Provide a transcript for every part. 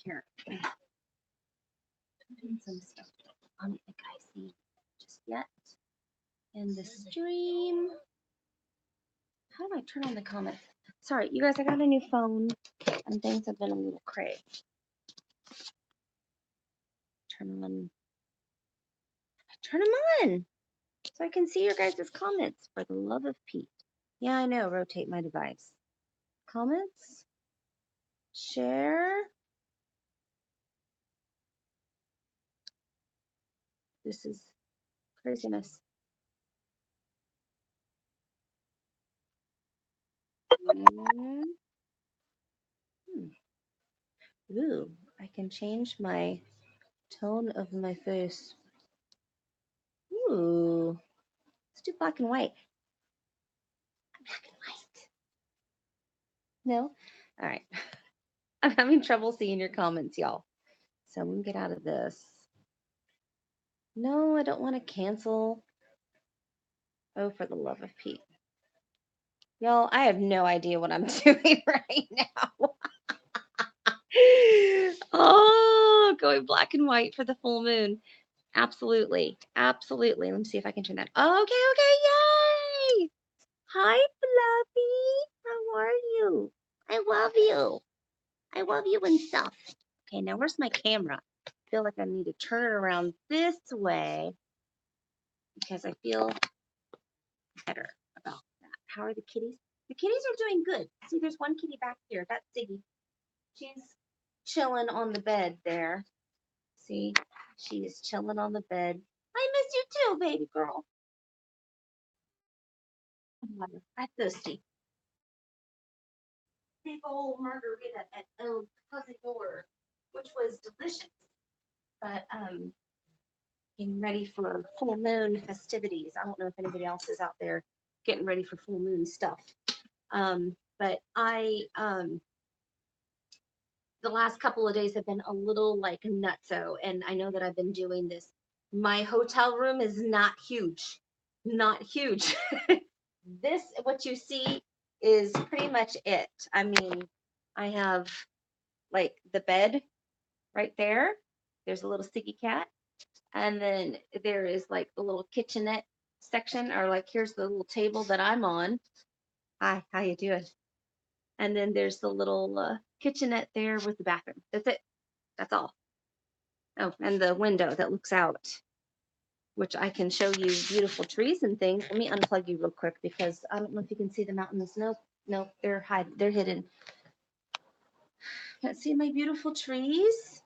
here. Putting some stuff. I don't think I see just yet in the stream. How do I turn on the comments? Sorry, you guys, I got a new phone and things have been a little cray. Turn them on so I can see your guys' comments for the love of Pete. Yeah, I know, rotate my device. Comments, share. This is craziness. Ooh, I can change my tone of my face. Ooh, let's do black and white. Black and white. No? All right. I'm having trouble seeing your comments, y'all. So I'm going to get out of this. No, I don't want to cancel. Oh, for the love of Pete. Y'all, I have no idea what I'm doing right now. Oh, going black and white for the full moon. Absolutely. Absolutely. Let me see if I can turn that. Okay, okay. Yay. Hi, Fluffy. How are you? I love you. I love you and stuff. Okay, now where's my camera? I feel like I need to turn it around this way because I feel better about that. How are the kitties? The kitties are doing good. See, there's one kitty back here. That's Ziggy. She's chilling on the bed there. See, she is chilling on the bed. I miss you too, baby girl. I'm thirsty. Big old margarita at Cousin Door, which was delicious. But getting ready for full moon festivities. I don't know if anybody else is out there getting ready for full moon stuff. But the last couple of days have been a little like nutso, and I know that I've been doing this. My hotel room is not huge, not huge. This, what you see, is pretty much it. I mean, I have like the bed right there. There's a little sticky cat. And then there is like the little kitchenette section, or like here's the little table that I'm on. Hi, how you doing? And then there's the little kitchenette there with the bathroom. That's it. That's all. Oh, and the window that looks out, which I can show you beautiful trees and things. Let me unplug you real quick because I don't know if you can see the mountains. No, they're hidden. Can't see my beautiful trees.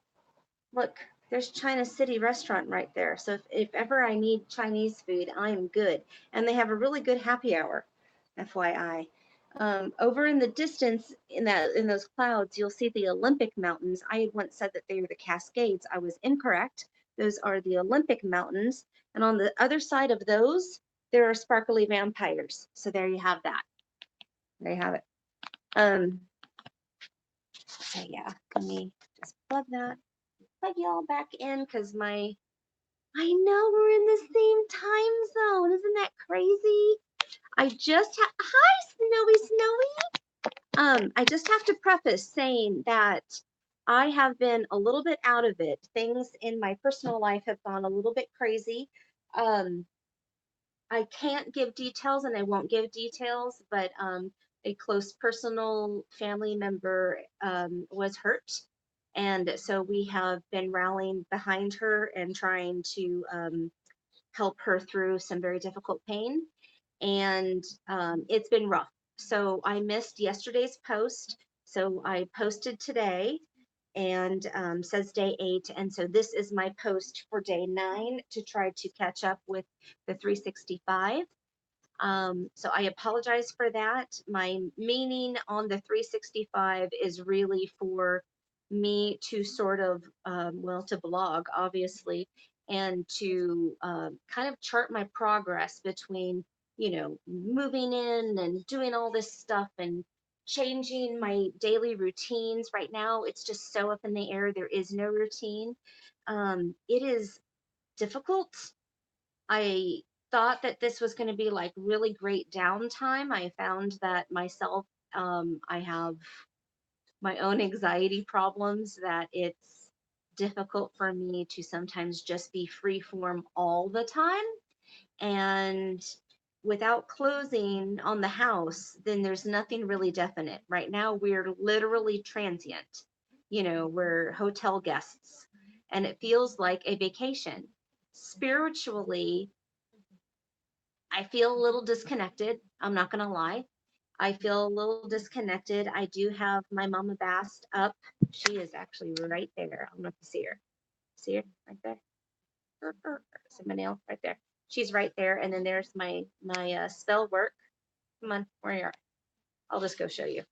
Look, there's China City restaurant right there. So if ever I need Chinese food, I'm good. And they have a really good happy hour, FYI. Over in the distance, in those clouds, you'll see the Olympic Mountains. I had once said that they were the Cascades. I was incorrect. Those are the Olympic Mountains. And on the other side of those, there are sparkly vampires. So there you have that. There you have it. So yeah, let me just plug y'all back in because I know we're in the same time zone. Isn't that crazy? Hi, Snowy. I just have to preface saying that I have been a little bit out of it. Things in my personal life have gone a little bit crazy. I can't give details and I won't give details, but a close personal family member was hurt. And so we have been rallying behind her and trying to help her through some very difficult pain. And it's been rough. So I missed yesterday's post. So I posted today and says day 8. And so this is my post for day 9 to try to catch up with the 365. So I apologize for that. My meaning on the 365 is really for me to sort of, to blog, obviously, and to kind of chart my progress between, moving in and doing all this stuff and changing my daily routines. Right now, it's just so up in the air. There is no routine. It is difficult. I thought that this was going to be like really great downtime. I found that myself, I have my own anxiety problems that it's difficult for me to sometimes just be free form all the time. And without closing on the house, then there's nothing really definite. Right now, we're literally transient. We're hotel guests, and it feels like a vacation. Spiritually, I feel a little disconnected. I'm not going to lie. I feel a little disconnected. I do have my mama Bast up. She is actually right there. I don't know if you see her. See her right there? See my nail right there. She's right there. And then there's my spell work. Come on, where you are. I'll just go show you.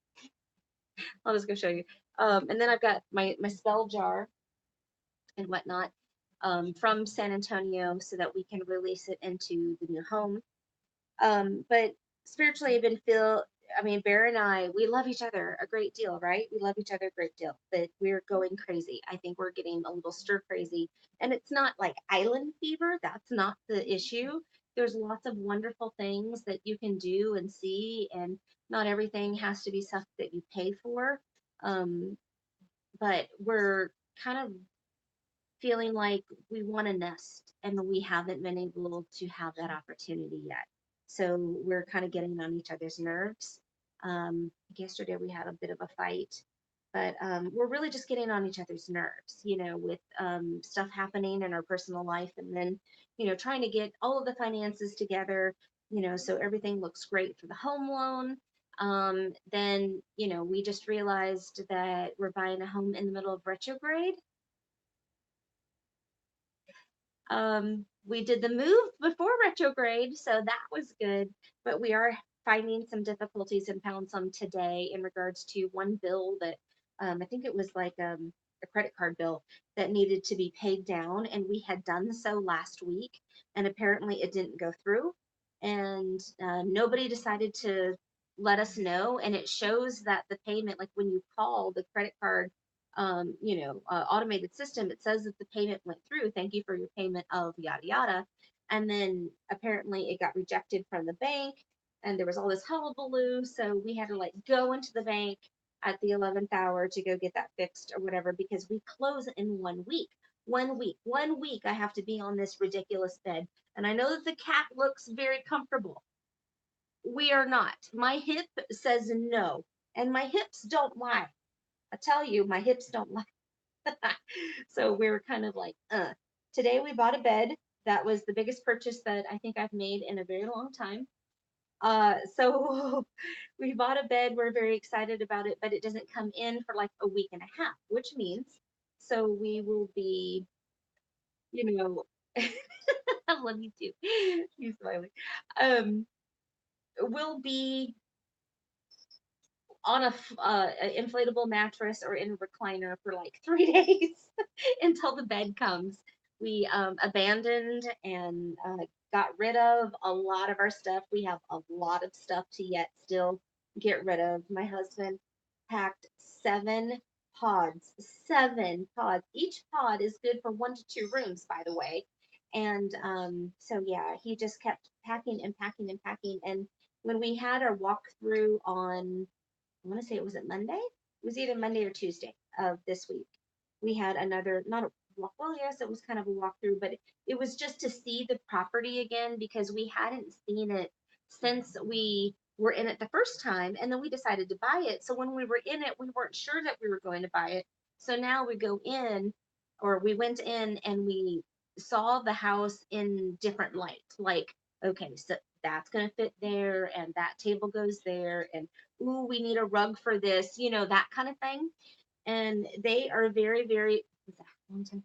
I'll just go show you. And then I've got my spell jar and whatnot from San Antonio so that we can release it into the new home. But spiritually, I've been I mean, Bear and I, we love each other a great deal, right? We love each other a great deal, but we're going crazy. I think we're getting a little stir crazy. And it's not like island fever. That's not the issue. There's lots of wonderful things that you can do and see, and not everything has to be stuff that you pay for. Um, but we're kind of feeling like we want to nest and we haven't been able to have that opportunity yet. So we're kind of getting on each other's nerves. Yesterday we had a bit of a fight, but we're really just getting on each other's nerves, with stuff happening in our personal life, and then, trying to get all of the finances together, so everything looks great for the home loan. Then, we just realized that we're buying a home in the middle of retrograde. We did the move before retrograde, so that was good. But we are finding some difficulties and found some today in regards to one bill that I think it was like a credit card bill that needed to be paid down, and we had done so last week, and apparently it didn't go through, and nobody decided to let us know, and it shows that the payment, like when you call the credit card automated system, it says that the payment went through. Thank you for your payment of yada yada. And then apparently it got rejected from the bank, and there was all this hullabaloo. So we had to like go into the bank at the 11th hour to go get that fixed or whatever, because we close in 1 week. 1 week, I have to be on this ridiculous bed. And I know that the cat looks very comfortable. We are not. My hip says no, and my hips don't lie. I tell you, my hips don't lie. So we were kind of like, Today we bought a bed. That was the biggest purchase that I think I've made in a very long time. So we bought a bed. We're very excited about it, but it doesn't come in for like a week and a half, which means so we will be, you know, I love you too. You're smiling. Um, we'll be on a inflatable mattress or in a recliner for like 3 days until the bed comes. We abandoned and got rid of a lot of our stuff. We have a lot of stuff to yet still get rid of. My husband packed 7 pods, 7 pods. Each pod is good for 1 to 2 rooms, by the way. And so, yeah, he just kept packing and packing and packing. And when we had our walkthrough on, I want to say it was Monday. It was either Monday or Tuesday of this week. We had another, not a walk, well, yes, it was kind of a walkthrough, but it was just to see the property again because we hadn't seen it since we were in it the first time, and then we decided to buy it. So when we were in it, we weren't sure that we were going to buy it. So now we go in, or we went in and we saw the house in different light. Like, okay, so that's going to fit there, and that table goes there, and ooh, we need a rug for this, that kind of thing. And they are very, very, is that 110%?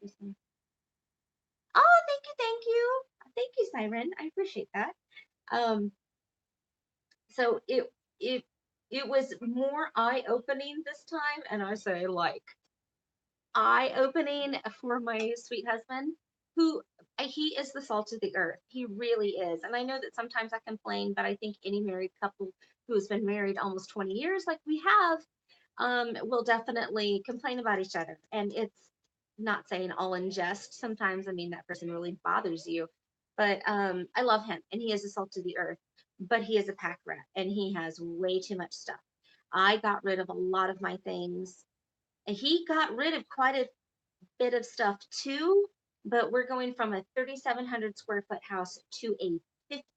Oh, thank you, thank you. Thank you, Siren. I appreciate that. Um, so it it was more eye-opening this time, and I say like eye-opening for my sweet husband, who he is the salt of the earth. He really is. And I know that sometimes I complain, but I think any married couple who has been married almost 20 years, like we have, will definitely complain about each other. And it's not saying all in jest. Sometimes, I mean, that person really bothers you. But I love him, and he is the salt of the earth. But he is a pack rat, and he has way too much stuff. I got rid of a lot of my things. And he got rid of quite a bit of stuff too, but we're going from a 3,700 square foot house to a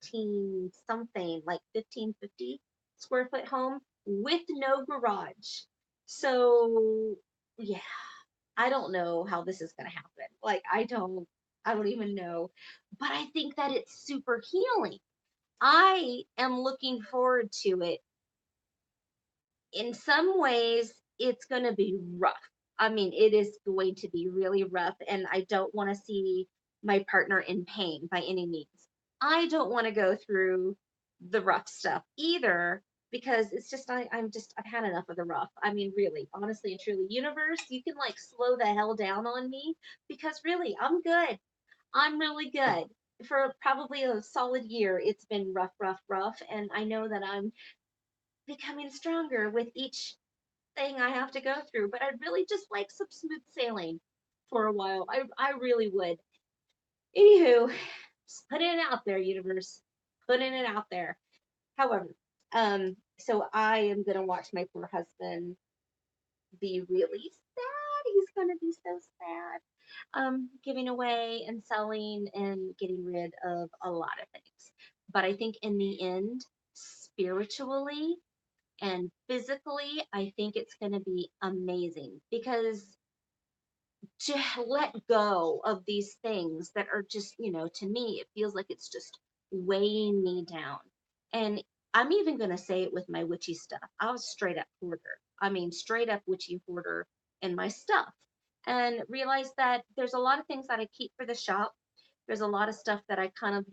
15 something, like 1550 square foot home with no garage. So, yeah, I don't know how this is going to happen. Like, I don't even know. But I think that it's super healing. I am looking forward to it. In some ways, it's going to be rough. I mean, it is going to be really rough, and I don't want to see my partner in pain by any means. I don't want to go through the rough stuff either because it's just I've had enough of the rough. I mean, really, honestly and truly, universe, you can like slow the hell down on me because really, I'm good. I'm really good. For probably a solid year, it's been rough, rough, rough, and I know that I'm becoming stronger with each thing I have to go through, but I'd really just like some smooth sailing for a while. I really would. Anywho, just putting it out there, universe. Putting it out there. However, so I am gonna watch my poor husband be really sad. He's gonna be so sad. Giving away and selling and getting rid of a lot of things. But I think in the end, spiritually and physically, I think it's going to be amazing because to let go of these things that are just, to me, it feels like it's just weighing me down. And I'm even going to say it with my witchy stuff. I was straight up hoarder. I mean, straight up witchy hoarder in my stuff. And realized that there's a lot of things that I keep for the shop. There's a lot of stuff that I kind of,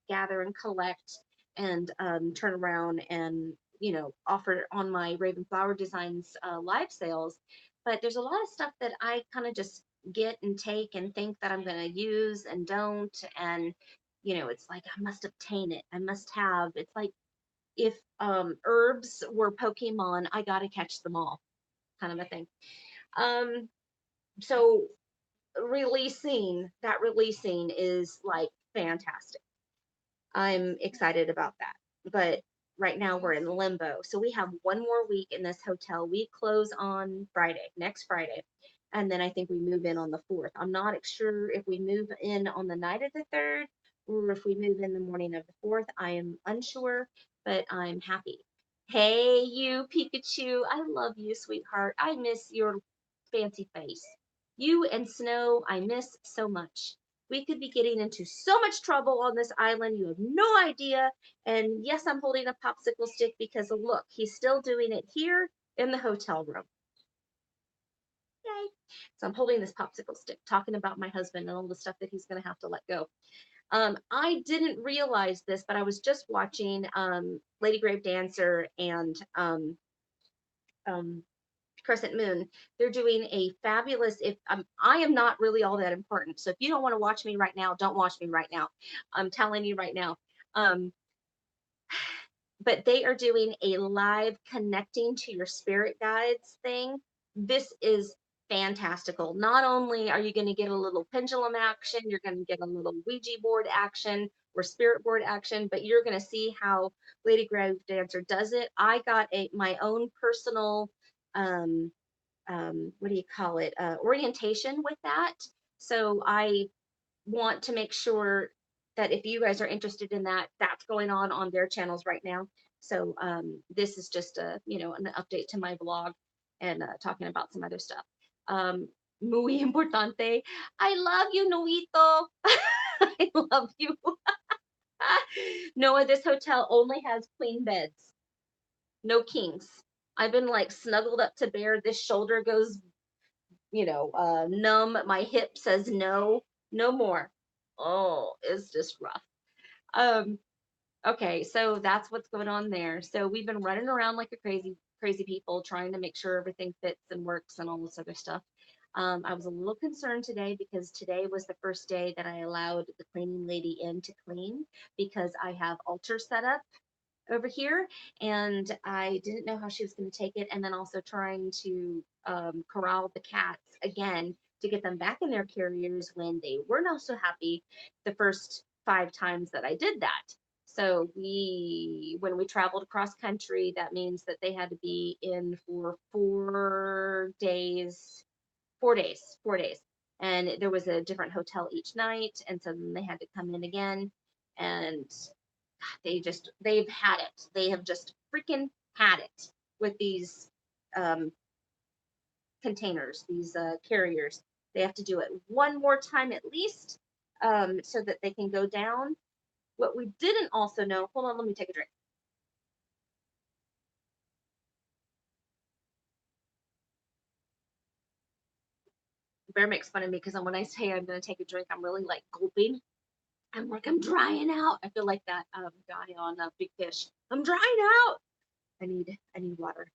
gather and collect and turn around and, offer on my Raven Flower Designs live sales. But there's a lot of stuff that I kind of just get and take and think that I'm going to use and don't. And, it's like I must obtain it. I must have. It's like if herbs were Pokemon, I got to catch them all kind of a thing. Um, so releasing is like fantastic. I'm excited about that. But right now we're in limbo. So we have one more week in this hotel. We close on Friday, next Friday. And then I think we move in on the 4th. I'm not sure if we move in on the night of the 3rd or if we move in the morning of the 4th. I am unsure, but I'm happy. Hey, you Pikachu. I love you, sweetheart. I miss your fancy face. You and Snow, I miss so much. We could be getting into so much trouble on this island. You have no idea. And yes, I'm holding a popsicle stick because look, he's still doing it here in the hotel room. Yay. So I'm holding this popsicle stick, talking about my husband and all the stuff that he's going to have to let go. I didn't realize this, but I was just watching Lady Grave Dancer and um, Crescent Moon. They're doing a fabulous. If I am not really all that important, so if you don't want to watch me right now, don't watch me right now. I'm telling you right now. Um, but they are doing a live connecting to your spirit guides thing. This is fantastical. Not only are you going to get a little pendulum action, you're going to get a little Ouija board action or spirit board action, but you're going to see how Lady Grave Dancer does it. I got my own personal um, what do you call it, orientation with that. So I want to make sure that if you guys are interested in that, that's going on their channels right now. So this is just an update to my blog and talking about some other stuff. Muy importante. I love you, Noito. I love you. Noah, this hotel only has queen beds, no kings. I've been like snuggled up to Bear. This shoulder goes numb. My hip says no, no more. Oh, it's just rough. Um, okay, so that's what's going on there. So we've been running around like a crazy people trying to make sure everything fits and works and all this other stuff. I was a little concerned today because today was the first day that I allowed the cleaning lady in to clean because I have altar set up over here and I didn't know how she was going to take it. And then also trying to corral the cats again to get them back in their carriers when they were not so happy the first 5 times that I did that. So when we traveled across country, that means that they had to be in for 4 days, 4 days, 4 days. And there was a different hotel each night. And so then they had to come in again. And they've had it. They have just freaking had it with these um, containers, these carriers. They have to do it one more time at least, so that they can go down. What we didn't also know, hold on, let me take a drink. Bear makes fun of me because when I say I'm going to take a drink, I'm really like gulping. I'm like, I'm drying out. I feel like that guy on Big Fish. I'm drying out. I need water.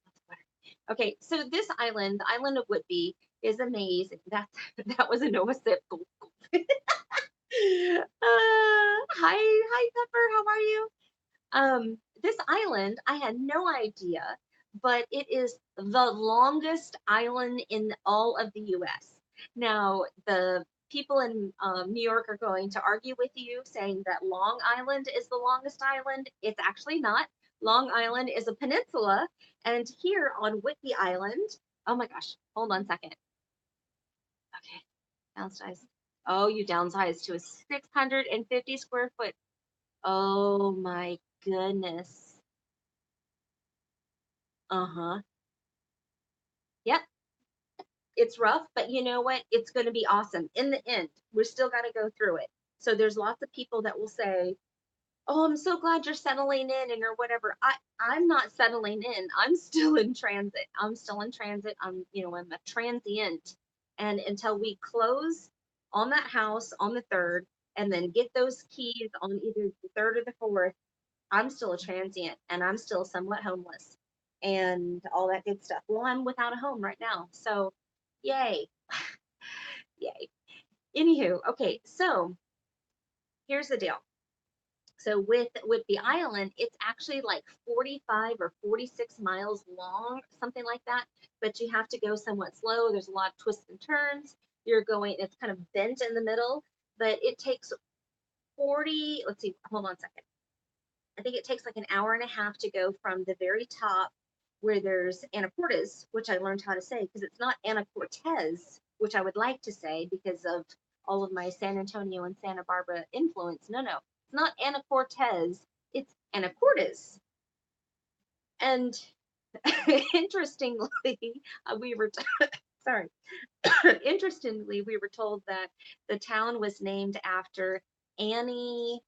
Okay, so this island, the island of Whidbey, is amazing. That was a Noah sip. Hi, Pepper. How are you? This island, I had no idea, but it is the longest island in all of the US. Now, the people in New York are going to argue with you saying that Long Island is the longest island. It's actually not. Long Island is a peninsula, and here on Whidbey Island, oh my gosh, hold on a second. Okay, downsize. Oh, you downsized to a 650 square foot. Oh my goodness. Uh-huh. Yep. It's rough, but you know what? It's going to be awesome. In the end, we're still got to go through it. So there's lots of people that will say, "Oh, I'm so glad you're settling in and or whatever." I'm not settling in. I'm still in transit. I'm still in transit. I'm a transient. And until we close on that house on the 3rd and then get those keys on either the 3rd or the 4th, I'm still a transient and I'm still somewhat homeless and all that good stuff. Well, I'm without a home right now. So, yay. Yay. Anywho, okay, so here's the deal. So with the island, it's actually like 45 or 46 miles long, something like that. But you have to go somewhat slow. There's a lot of twists and turns. It's kind of bent in the middle, but it takes 40, let's see, hold on a second. I think it takes like an hour and a half to go from the very top where there's Anacortes, which I learned how to say because it's not Anacortes, which I would like to say because of all of my San Antonio and Santa Barbara influence. No, it's not Anacortes, it's Anacortes. And interestingly, we were sorry. Interestingly, we were told that the town was named after Annie.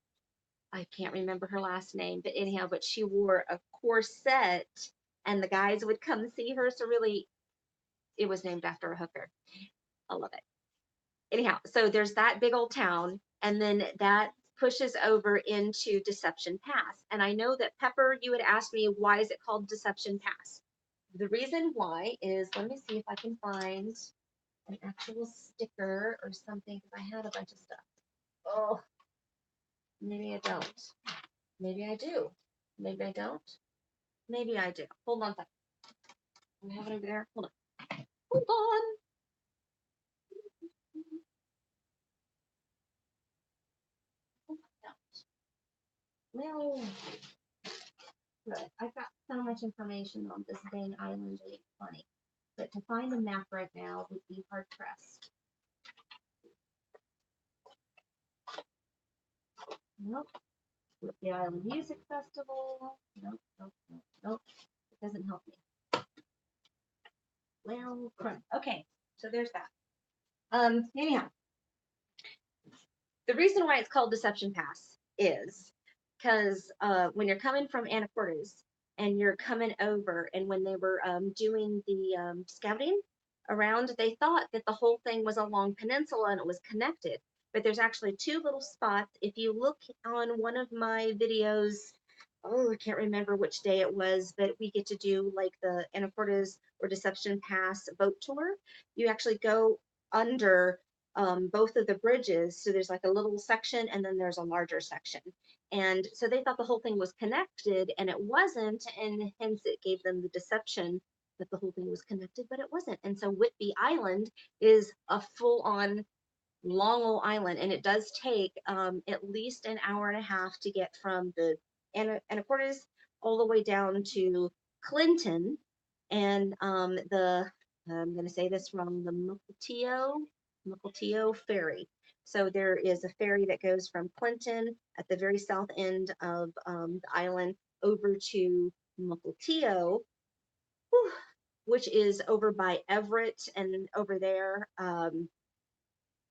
I can't remember her last name, but anyhow, but she wore a corset and the guys would come see her. So really, it was named after a hooker. I love it. Anyhow, so there's that big old town, and then that pushes over into Deception Pass. And I know that Pepper, you had asked me, why is it called Deception Pass? The reason why is, let me see if I can find an actual sticker or something, because I had a bunch of stuff. Oh, maybe I don't. Maybe I do. Maybe I don't. Maybe I do. Hold on a second. I have it over there. Hold on. Hold on. No. Good. I've got so much information on this dang island. It's funny. But to find a map right now would be hard pressed. Nope. With the Island Music Festival. Nope, nope, nope, nope. It doesn't help me. Well, crap. Okay. So there's that. Anyhow, the reason why it's called Deception Pass is because when you're coming from Anacortes and you're coming over, and when they were doing the scouting around, they thought that the whole thing was a long peninsula and it was connected. But there's actually two little spots. If you look on one of my videos, oh, I can't remember which day it was, but we get to do like the Anacortes or Deception Pass boat tour. You actually go under both of the bridges. So there's like a little section and then there's a larger section. And so they thought the whole thing was connected and it wasn't. And hence it gave them the deception that the whole thing was connected, but it wasn't. And so Whidbey Island is a full on long old island, and it does take at least an hour and a half to get from the Anacortes all the way down to Clinton, and I'm going to say this wrong, the Mukilteo ferry. So there is a ferry that goes from Clinton at the very south end of the island over to Mukilteo, which is over by Everett and over there.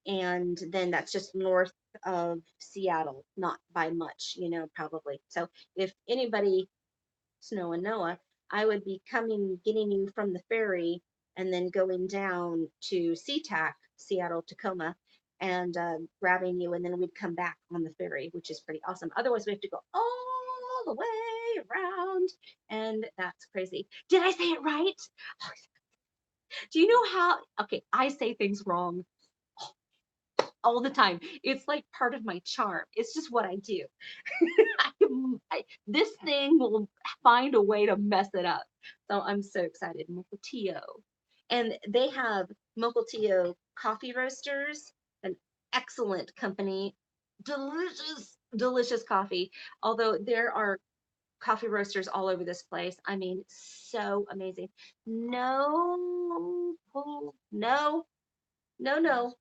And then that's just north of Seattle, not by much, probably. So if anybody, Snow and Noah, I would be coming, getting you from the ferry and then going down to SeaTac, Seattle, Tacoma, and grabbing you, and then we'd come back on the ferry, which is pretty awesome. Otherwise, we have to go all the way around, and that's crazy. Did I say it right? Do you know how? Okay, I say things wrong all the time. It's like part of my charm. It's just what I do. This thing will find a way to mess it up. So I'm so excited. Mukilteo. And they have Mukilteo coffee roasters, an excellent company, delicious, delicious coffee. Although there are coffee roasters all over this place. I mean, so amazing. No, no, no,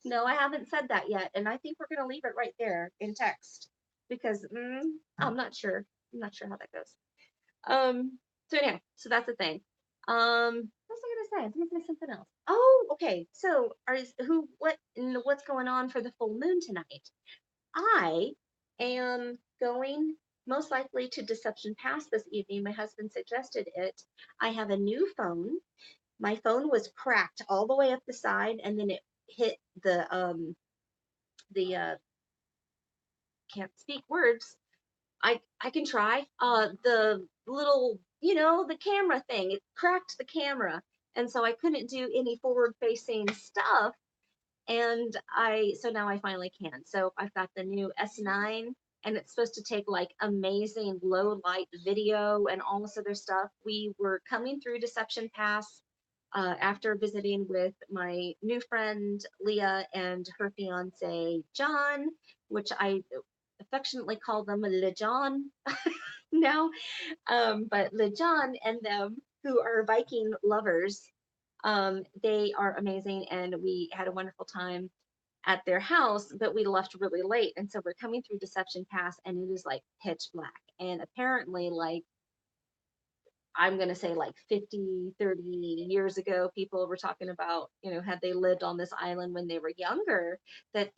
no, I haven't said that yet. And I think we're going to leave it right there in text because I'm not sure. I'm not sure how that goes. So anyhow, so that's the thing. What was I gonna say? I was gonna say something else. Oh, okay. So what's going on for the full moon tonight? I am going most likely to Deception Pass this evening. My husband suggested it. I have a new phone. My phone was cracked all the way up the side, and then it hit the can't speak words. I can try. The little, the camera thing, it cracked the camera. And so I couldn't do any forward facing stuff. And so now I finally can. So I've got the new S9, and it's supposed to take like amazing low light video and all this other stuff. We were coming through Deception Pass after visiting with my new friend Leah and her fiance John, which I affectionately call them Le John now. But Le John and them, who are Viking lovers, they are amazing, and we had a wonderful time at their house, but we left really late. And so we're coming through Deception Pass, and it is like pitch black. And apparently, like, I'm going to say like 50, 30 years ago, people were talking about, had they lived on this island when they were younger, that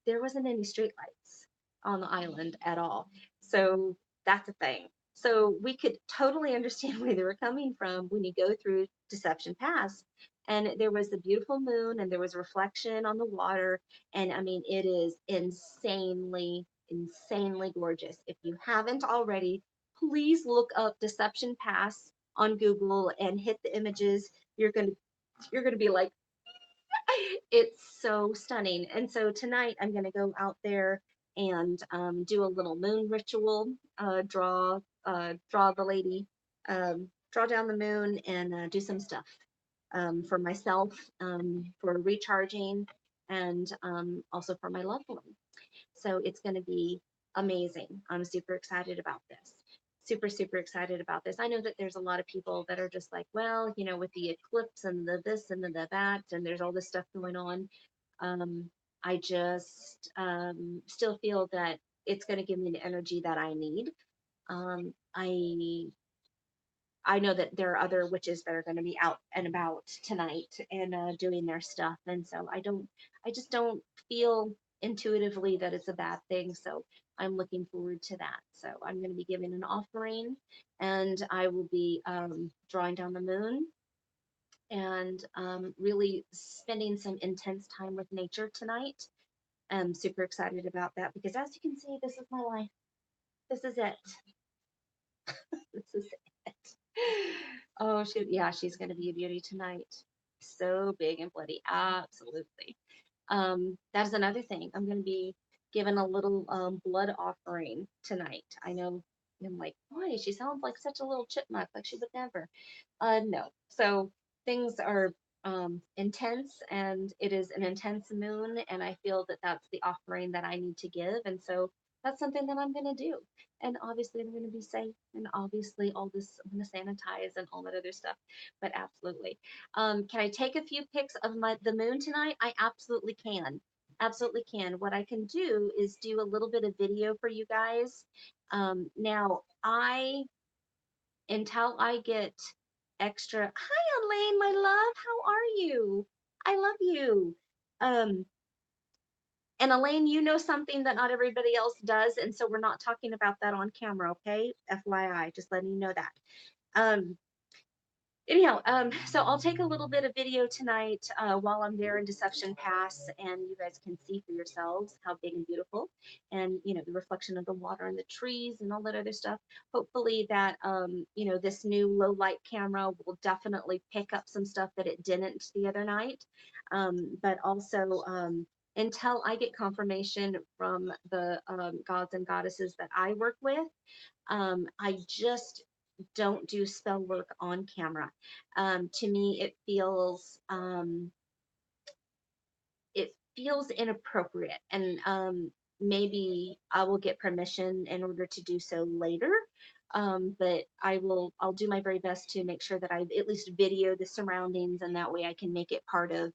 there wasn't any streetlights on the island at all. So that's a thing. So we could totally understand where they were coming from when you go through Deception Pass. And there was the beautiful moon, and there was reflection on the water. And I mean, it is insanely, insanely gorgeous. If you haven't already, please look up Deception Pass on Google and hit the images. You're gonna be like, it's so stunning. And so tonight I'm gonna go out there and do a little moon ritual, draw the lady, draw down the moon, and do some stuff for myself, for recharging, and also for my loved one. So it's going to be amazing. I'm super excited about this. Super, super excited about this. I know that there's a lot of people that are just like, well, with the eclipse and the this and the that, and there's all this stuff going on. Um, I just still feel that it's going to give me the energy that I need. Um, I I know that there are other witches that are going to be out and about tonight and doing their stuff, and so I just don't feel intuitively that it's a bad thing. So I'm looking forward to that. So I'm going to be giving an offering, and I will be drawing down the moon and really spending some intense time with nature tonight. I'm super excited about that because, as you can see, this is my life. This is it. This is it. Oh, yeah, she's gonna be a beauty tonight. So big and bloody, absolutely. That is another thing. I'm gonna be giving a little blood offering tonight. I know I'm like, boy, she sounds like such a little chipmunk, like she would never. No. So things are intense, and it is an intense moon, and I feel that that's the offering that I need to give. And so that's something that I'm going to do. And obviously I'm going to be safe, and obviously all this, I'm going to sanitize and all that other stuff. But absolutely. Can I take a few pics of the moon tonight? I absolutely can. Absolutely can. What I can do is do a little bit of video for you guys. Now until I get extra. Hi, Elaine, my love. How are you? I love you. Um, and Elaine, you know something that not everybody else does, and so we're not talking about that on camera, okay? FYI, just letting you know that. Um, anyhow, so I'll take a little bit of video tonight while I'm there in Deception Pass, and you guys can see for yourselves how big and beautiful, and the reflection of the water and the trees and all that other stuff. Hopefully that this new low light camera will definitely pick up some stuff that it didn't the other night, but also. Until I get confirmation from the gods and goddesses that I work with, I just don't do spell work on camera. To me, it feels inappropriate, and maybe I will get permission in order to do so later. But I'll do my very best to make sure that I at least video the surroundings, and that way I can make it part of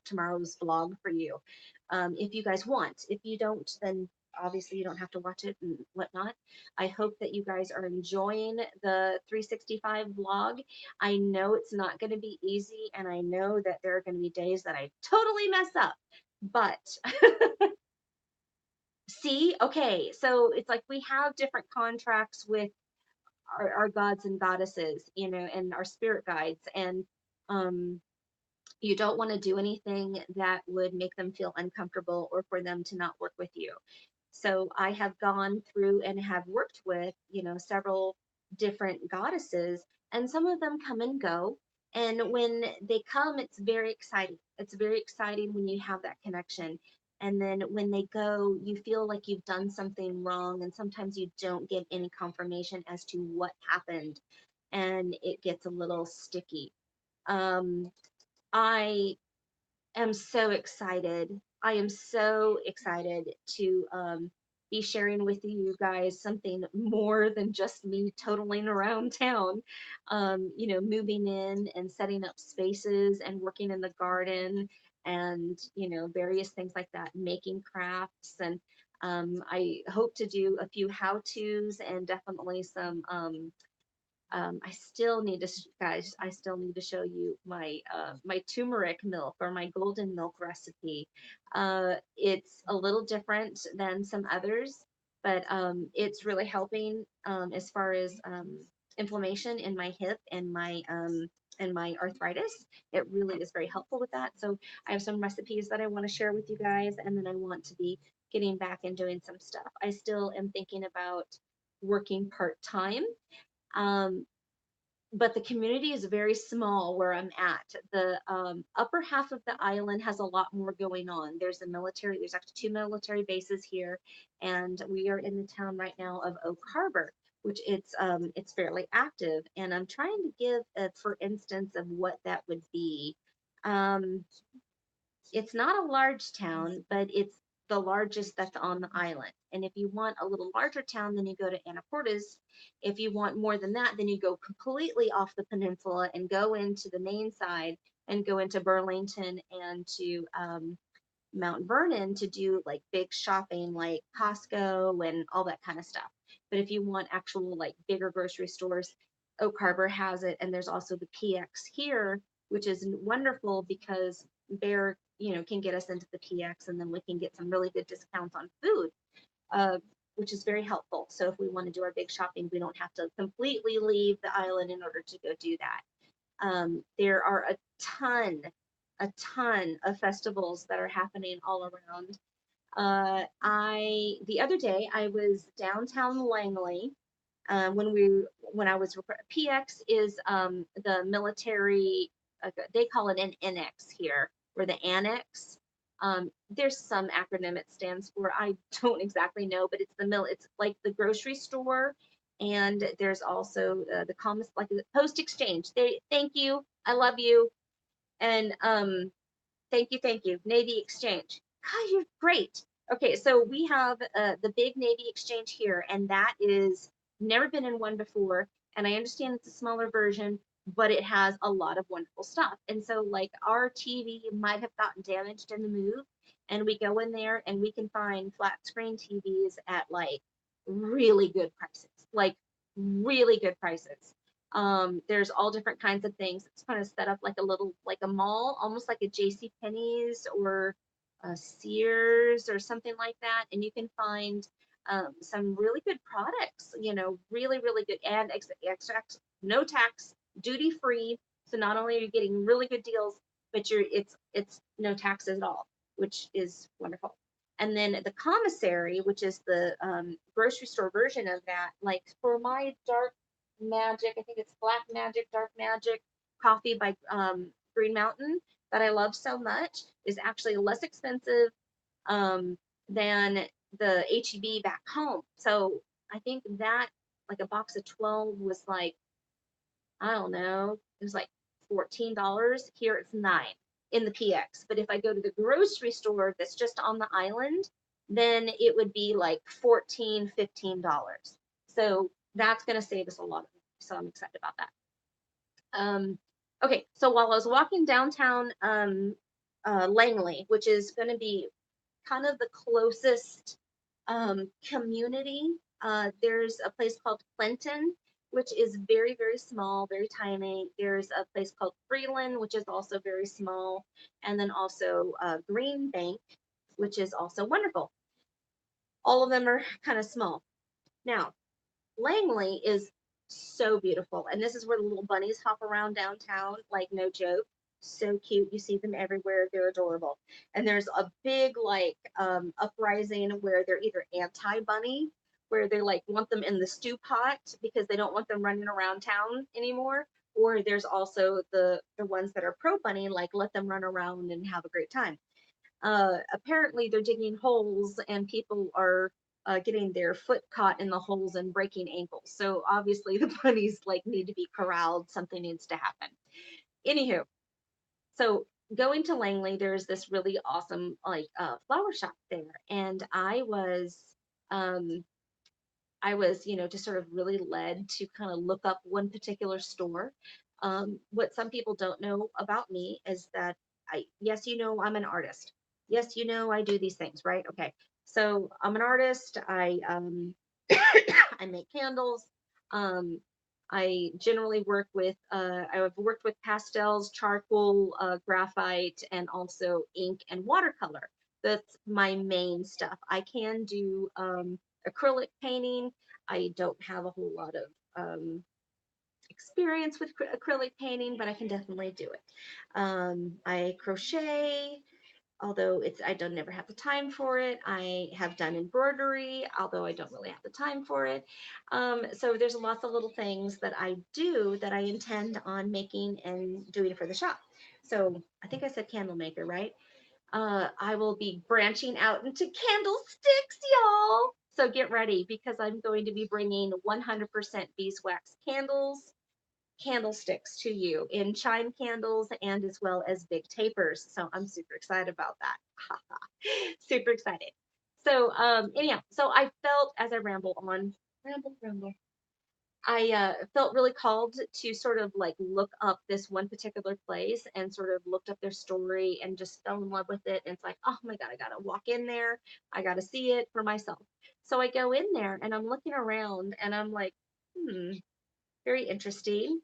tomorrow's vlog for you. If you guys want. If you don't, then obviously you don't have to watch it and whatnot. I hope that you guys are enjoying the 365 vlog. I know it's not going to be easy, and I know that there are going to be days that I totally mess up, but see, okay, so it's like we have different contracts with our gods and goddesses, and our spirit guides, and um, you don't want to do anything that would make them feel uncomfortable or for them to not work with you. So I have gone through and have worked with, several different goddesses, and some of them come and go. And when they come, it's very exciting. It's very exciting when you have that connection. And then when they go, you feel like you've done something wrong, and sometimes you don't get any confirmation as to what happened, and it gets a little sticky. Um, I am so excited. I am so excited to be sharing with you guys something more than just me totaling around town. Moving in and setting up spaces and working in the garden, and various things like that, making crafts, and I hope to do a few how-tos, and definitely some I still need to, guys, I still need to show you my turmeric milk, or my golden milk recipe. It's a little different than some others, but it's really helping as far as inflammation in my hip and my arthritis. It really is very helpful with that. So I have some recipes that I want to share with you guys, and then I want to be getting back and doing some stuff. I still am thinking about working part-time, um, but the community is very small where I'm at. The upper half of the island has a lot more going on. There's actually two military bases here, and we are in the town right now of Oak Harbor, which it's fairly active. And I'm trying to give for instance of what that would be. Um, it's not a large town, but it's the largest that's on the island. And if you want a little larger town, then you go to Anacortes. If you want more than that, then you go completely off the peninsula and go into the main side, and go into Burlington and to Mount Vernon to do like big shopping, like Costco and all that kind of stuff. But if you want actual like bigger grocery stores, Oak Harbor has it. And there's also the PX here, which is wonderful because Bear, can get us into the PX, and then we can get some really good discounts on food, uh, which is very helpful. So if we want to do our big shopping, we don't have to completely leave the island in order to go do that. There are a ton of festivals that are happening all around. The other day I was downtown Langley. When I was PX is the military. They call it an NX here, or the annex. There's some acronym it stands for. I don't exactly know, but it's like the grocery store, and there's also the commerce, like the post exchange. Thank you. I love you. And thank you. Navy Exchange. God, you're great. Okay, so we have the big Navy Exchange here, and that is never been in one before. And I understand it's a smaller version, but it has a lot of wonderful stuff. And so, like, our TV might have gotten damaged in the move, and we go in there and we can find flat screen TVs at like really good prices, like really good prices. There's all different kinds of things. It's kind of set up like a little, like a mall, almost like a JC Penney's or a Sears or something like that. And you can find some really good products, you know, really, really good and extract, no tax, duty free. So not only are you getting really good deals, but it's no taxes at all, which is wonderful. And then the commissary, which is the grocery store version of that, like for my dark magic, I think it's black magic, dark magic coffee by Green Mountain that I love so much, is actually less expensive than the HEB back home. So I think that like a box of 12 was like, I don't know, it was like $14. Here it's 9 in the PX. But if I go to the grocery store that's just on the island, then it would be like 14, $15. So that's going to save us a lot of money. So I'm excited about that. Okay, so while I was walking downtown Langley, which is going to be kind of the closest community. There's a place called Clinton, which is very, very small, very tiny. There's a place called Freeland, which is also very small. And then also Green Bank, which is also wonderful. All of them are kind of small. Now, Langley is so beautiful. And this is where the little bunnies hop around downtown, like no joke. So cute. You see them everywhere. They're adorable. And there's a big like uprising where they're either anti-bunny, where they like want them in the stew pot because they don't want them running around town anymore. Or there's also the ones that are pro bunny, like let them run around and have a great time. Apparently they're digging holes and people are getting their foot caught in the holes and breaking ankles. So obviously the bunnies like need to be corralled. Something needs to happen. Anywho, so going to Langley, there's this really awesome like flower shop there, and um, you know, just sort of really led to kind of look up one particular store. What some people don't know about me is that yes, you know, I'm an artist. Yes, you know, I do these things, right? Okay. So I'm an artist. I make candles. Um, I generally work with, I've worked with pastels, charcoal, graphite, and also ink and watercolor. That's my main stuff. I can do acrylic painting. I don't have a whole lot of experience with acrylic painting, but I can definitely do it. I crochet, although I don't never have the time for it. I have done embroidery, although I don't really have the time for it. So there's lots of little things that I do that I intend on making and doing for the shop. So I think I said candle maker, right? I will be branching out into candlesticks, y'all. So get ready because I'm going to be bringing 100% beeswax candlesticks to you in chime candles and as well as big tapers. So I'm super excited about that. Super excited. So anyhow, so I felt as I ramble, I felt really called to sort of like look up this one particular place and sort of looked up their story and just fell in love with it. And it's like, oh my God, I gotta walk in there. I gotta see it for myself. So I go in there and I'm looking around and I'm like, very interesting.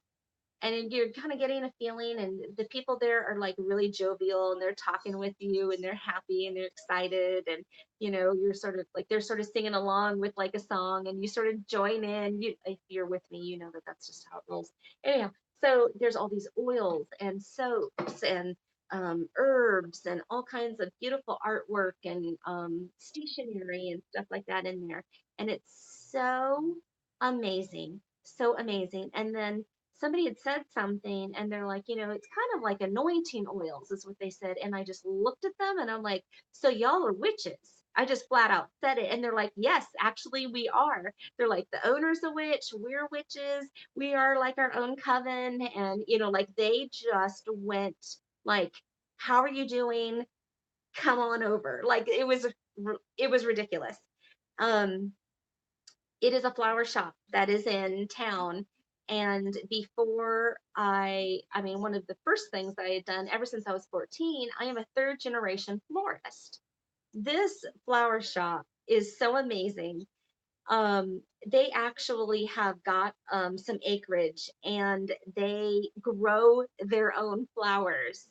And then you're kind of getting a feeling, and the people there are like really jovial and they're talking with you and they're happy and they're excited. And you know, you're sort of like they're sort of singing along with like a song and you sort of join in. If you're with me, you know that that's just how it rolls. Anyhow, so there's all these oils and soaps and herbs and all kinds of beautiful artwork and stationery and stuff like that in there. And it's so amazing, so amazing. And then somebody had said something and they're like, you know, it's kind of like anointing oils, is what they said. And I just looked at them and I'm like, so y'all are witches. I just flat out said it. And they're like, yes, actually, we are. They're like, the owner's a witch. We're witches. We are like our own coven. And, you know, like they just went Like, how are you doing? Come on over. Like, it was ridiculous. Um, it is a flower shop that is in town. And before I mean, one of the first things I had done ever since I was 14, I am a third generation florist. This flower shop is so amazing. They actually have got some acreage and they grow their own flowers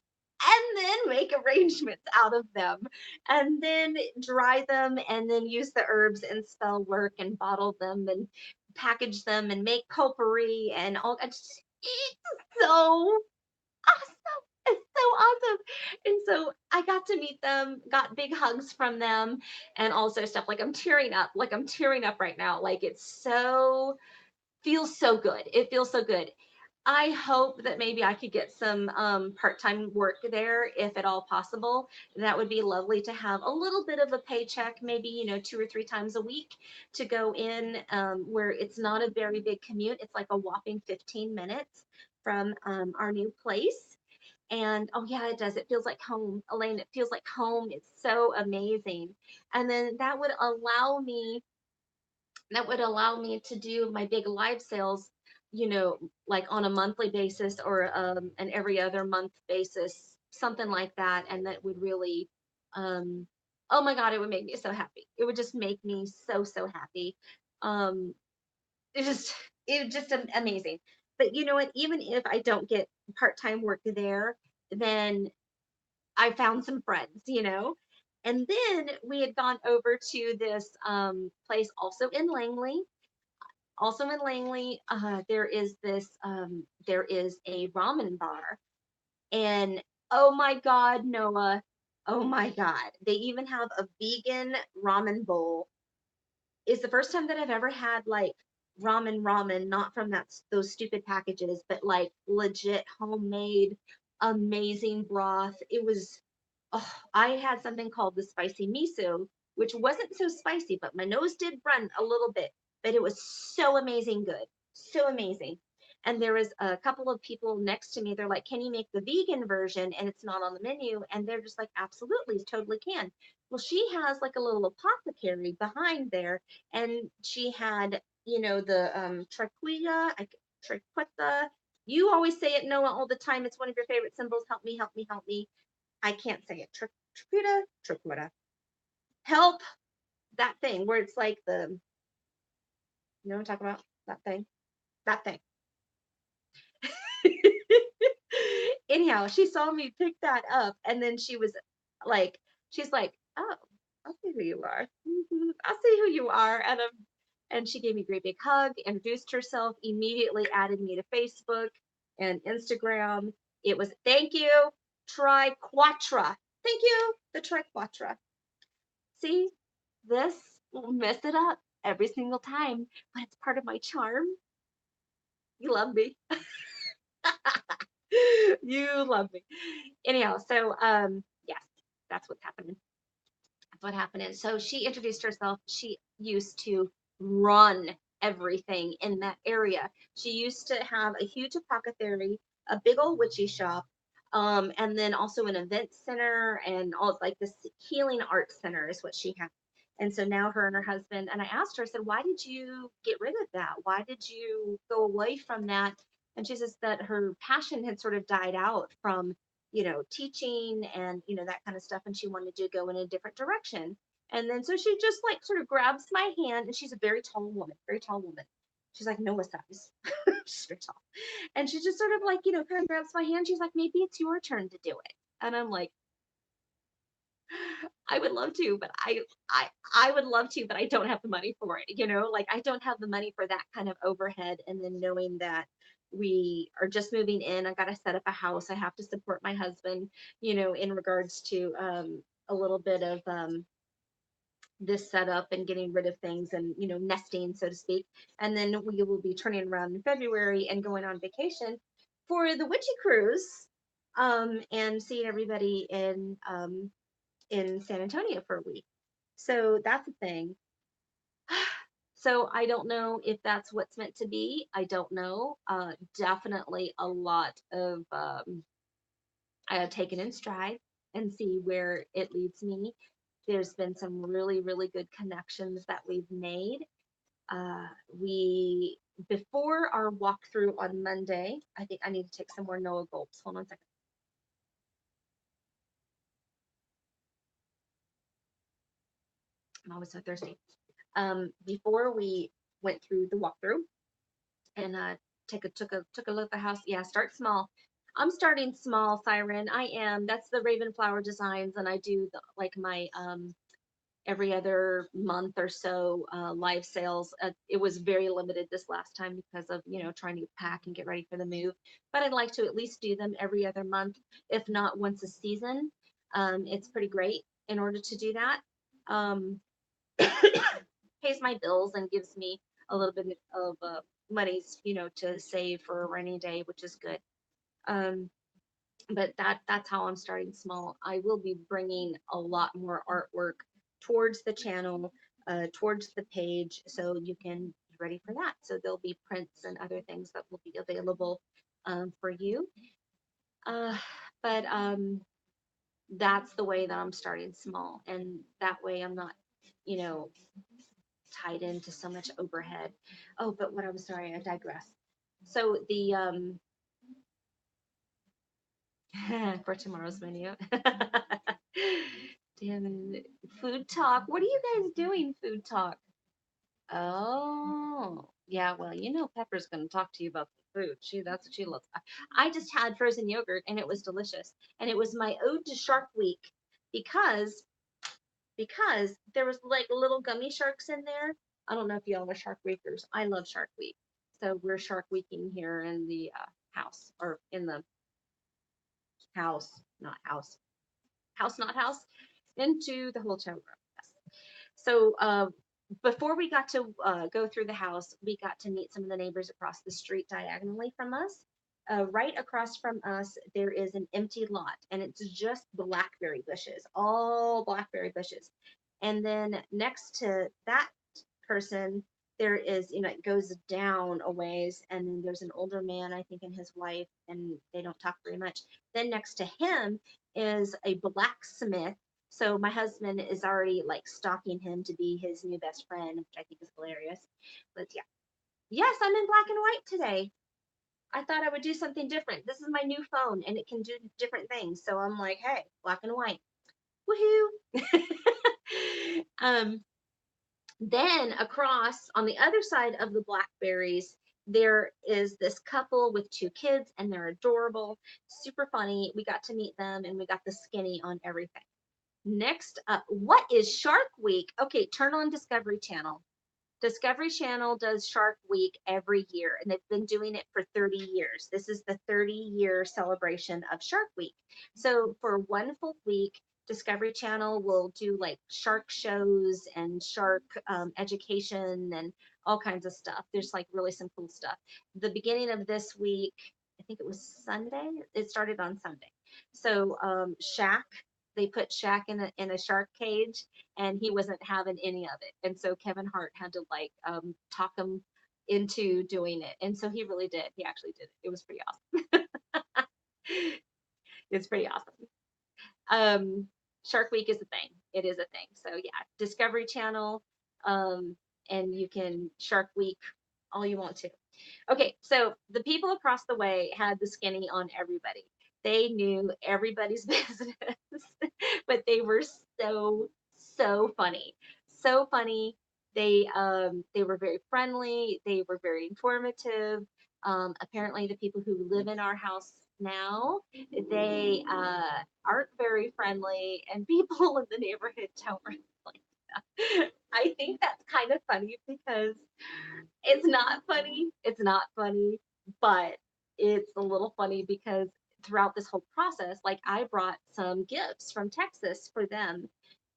and then make arrangements out of them and then dry them and then use the herbs and spell work and bottle them and package them and make potpourri and all. It's so awesome. It's so awesome. And so I got to meet them, got big hugs from them, and also stuff like I'm tearing up, like I'm tearing up right now. Like it's so feels so good. It feels so good. I hope that maybe I could get some part-time work there if at all possible. That would be lovely to have a little bit of a paycheck, maybe, 2 or 3 times a week to go in where it's not a very big commute. It's like a whopping 15 minutes from our new place. And oh yeah, it does. It feels like home, Elaine. It feels like home. It's so amazing. And then that would allow me to do my big live sales, like on a monthly basis or an every other month basis, something like that. And that would really, oh my God, it would make me so happy. It would just make me so, so happy. Um, it just, it just amazing. But you know what? Even if I don't get part-time work there, then I found some friends, And then we had gone over to this place also in Langley, there is a ramen bar, and oh my God, Noah, oh my God, they even have a vegan ramen bowl. It's the first time that I've ever had like ramen, not from those stupid packages, but like legit homemade, amazing broth. It was, oh, I had something called the spicy miso, which wasn't so spicy, but my nose did run a little bit, but it was so amazing good, so amazing. And there was a couple of people next to me. They're like, "Can you make the vegan version?" And it's not on the menu. And they're just like, "Absolutely, totally can." Well, she has like a little apothecary behind there, and she had, the triqueta. You always say it, Noah, all the time. It's one of your favorite symbols. Help me, help me, help me. I can't say it. Triqueta. Help that thing where it's like you know what I'm talking about? That thing. That thing. Anyhow, she saw me pick that up and then like, she's like, "Oh, I see who you are. I see who you are." And she gave me a great big hug, introduced herself, immediately added me to Facebook and Instagram. It was thank you, Triquatra. Thank you, the Triquatra. See, this will mess it up every single time, but it's part of my charm. You love me. You love me. Anyhow, so yes, that's what's happening. That's what happened. And so she introduced herself. She used to run everything in that area. She used to have a huge apothecary, a big old witchy shop, and then also an event center and all like this healing arts center is what she had. And so now her and her husband, and I asked her, I said, "Why did you get rid of that? Why did you go away from that?" And she says that her passion had sort of died out from, teaching and, that kind of stuff. And she wanted to go in a different direction. And then so she just like sort of grabs my hand, and she's a very tall woman, very tall woman. She's like Noah size. She's very tall. And she just sort of like, kind of grabs my hand. She's like, "Maybe it's your turn to do it." And I'm like, I would love to, but I would love to, but I don't have the money for it, like I don't have the money for that kind of overhead. And then knowing that we are just moving in, I got to set up a house. I have to support my husband, in regards to a little bit of this setup and getting rid of things and, nesting, so to speak. And then we will be turning around in February and going on vacation for the witchy cruise, and seeing everybody in San Antonio for a week. So that's the thing. So I don't know if that's what's meant to be. I don't know. Definitely a lot of take it in stride and see where it leads me. There's been some really, really good connections that we've made. We Before our walkthrough on Monday, I think I need to take some more Noah gulps. Hold on a second. I'm always so thirsty. Before we went through the walkthrough and took a look at the house. Yeah, start small. I'm starting small, Siren. I am. That's the Ravenflower Designs, and I do like my every other month or so live sales. It was very limited this last time because of trying to pack and get ready for the move. But I'd like to at least do them every other month, if not once a season. It's pretty great in order to do that. Um, pays my bills and gives me a little bit of monies, to save for a rainy day, which is good. Um, but that's how I'm starting small. I will be bringing a lot more artwork towards the channel, towards the page, so you can be ready for that. So there'll be prints and other things that will be available for you. Uh, but that's the way that I'm starting small, and that way I'm not, you know, tied into so much overhead. Oh, but what I'm sorry, I digress. So the for tomorrow's menu. Damn it. Food talk. What are you guys doing, food talk? Oh, yeah, well, Pepper's gonna talk to you about the food. That's what she loves. I just had frozen yogurt and it was delicious. And it was my ode to Shark Week because there was like little gummy sharks in there. I don't know if y'all are Shark Weekers. I love Shark Week. So we're Shark Weeking here in the house, or in the house, not house, house, not house, into the hotel room. Yes. So before we got to go through the house, we got to meet some of the neighbors across the street diagonally from us. Right across from us, there is an empty lot, and it's just blackberry bushes, all blackberry bushes. And then next to that person, there is, it goes down a ways, and then there's an older man, I think, and his wife, and they don't talk very much. Then next to him is a blacksmith. So my husband is already like stalking him to be his new best friend, which I think is hilarious. But yeah. Yes, I'm in black and white today. I thought I would do something different. This is my new phone and it can do different things. So I'm like, hey, black and white. Woohoo. um, then across on the other side of the blackberries, there is this couple with two kids and they're adorable, super funny. We got to meet them and we got the skinny on everything. Next up, what is Shark Week? Okay, turn on Discovery Channel. Discovery Channel does Shark Week every year, and they've been doing it for 30 years. This is the 30-year celebration of Shark Week. So for one full week, Discovery Channel will do like shark shows and shark education and all kinds of stuff. There's like really some cool stuff. The beginning of this week, I think it was Sunday. It started on Sunday. So Shaq, they put Shaq in a shark cage, and he wasn't having any of it. And so Kevin Hart had to like talk him into doing it. And so he really did. He actually did it. It was pretty awesome. It's pretty awesome. Shark Week is a thing. It is a thing. So yeah, Discovery Channel, um, and you can Shark Week all you want to. Okay, so the people across the way had the skinny on everybody. They knew everybody's business, but they were so funny, so funny. They were very friendly. They were very informative. Apparently, the people who live in our house now, they aren't very friendly, and people in the neighborhood don't really like that. I think that's kind of funny because it's not funny. It's not funny, but it's a little funny because throughout this whole process, like I brought some gifts from Texas for them.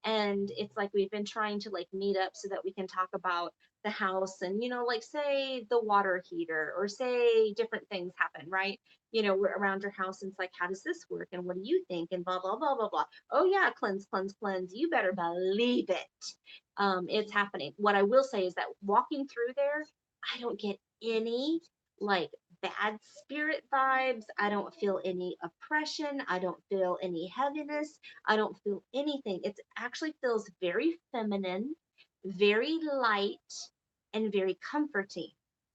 And it's like we've been trying to like meet up so that we can talk about the house and, like say the water heater or say different things happen, right? We're around your house and it's like, how does this work? And what do you think? And blah, blah, blah, blah, blah. Oh, yeah, cleanse, cleanse, cleanse. You better believe it. It's happening. What I will say is that walking through there, I don't get any like bad spirit vibes. I don't feel any oppression. I don't feel any heaviness. I don't feel anything. It actually feels very feminine, very light, and very comforting.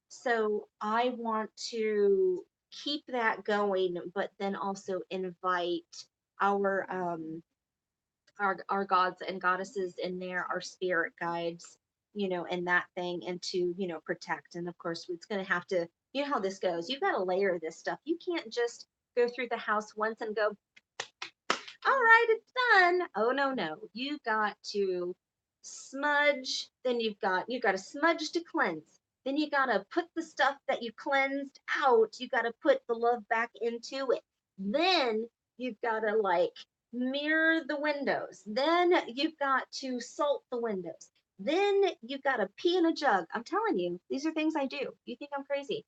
So I want to keep that going, but then also invite our our gods and goddesses in there, our spirit guides, and that thing, and to, protect. And of course, it's going to have to, you know how this goes. You got to layer this stuff. You can't just go through the house once and go, all right, it's done. Oh, no, no. You got to smudge. Then you got to smudge to cleanse. Then you got to put the stuff that you cleansed out. You got to put the love back into it. Then you've got to like mirror the windows. Then you've got to salt the windows. Then you've got to pee in a jug. I'm telling you, these are things I do. You think I'm crazy,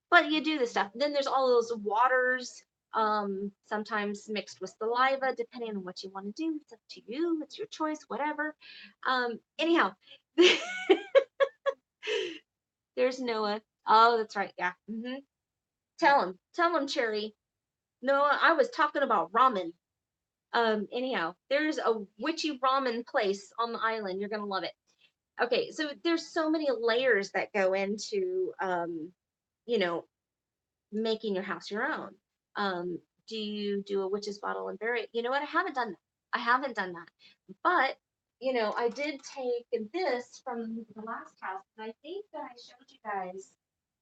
but you do this stuff. Then there's all those waters, sometimes mixed with saliva, depending on what you want to do. It's up to you. It's your choice, whatever. Anyhow, there's Noah. Oh, that's right. Yeah. Tell him, Cherry. Noah, I was talking about ramen. Anyhow, there's a witchy ramen place on the island. You're gonna love it. Okay, so there's so many layers that go into, you know, making your house your own. Um, do you do a witch's bottle and bury it? You know what? I haven't done that. I haven't done that. But, I did take this from the last house, and I think that I showed you guys.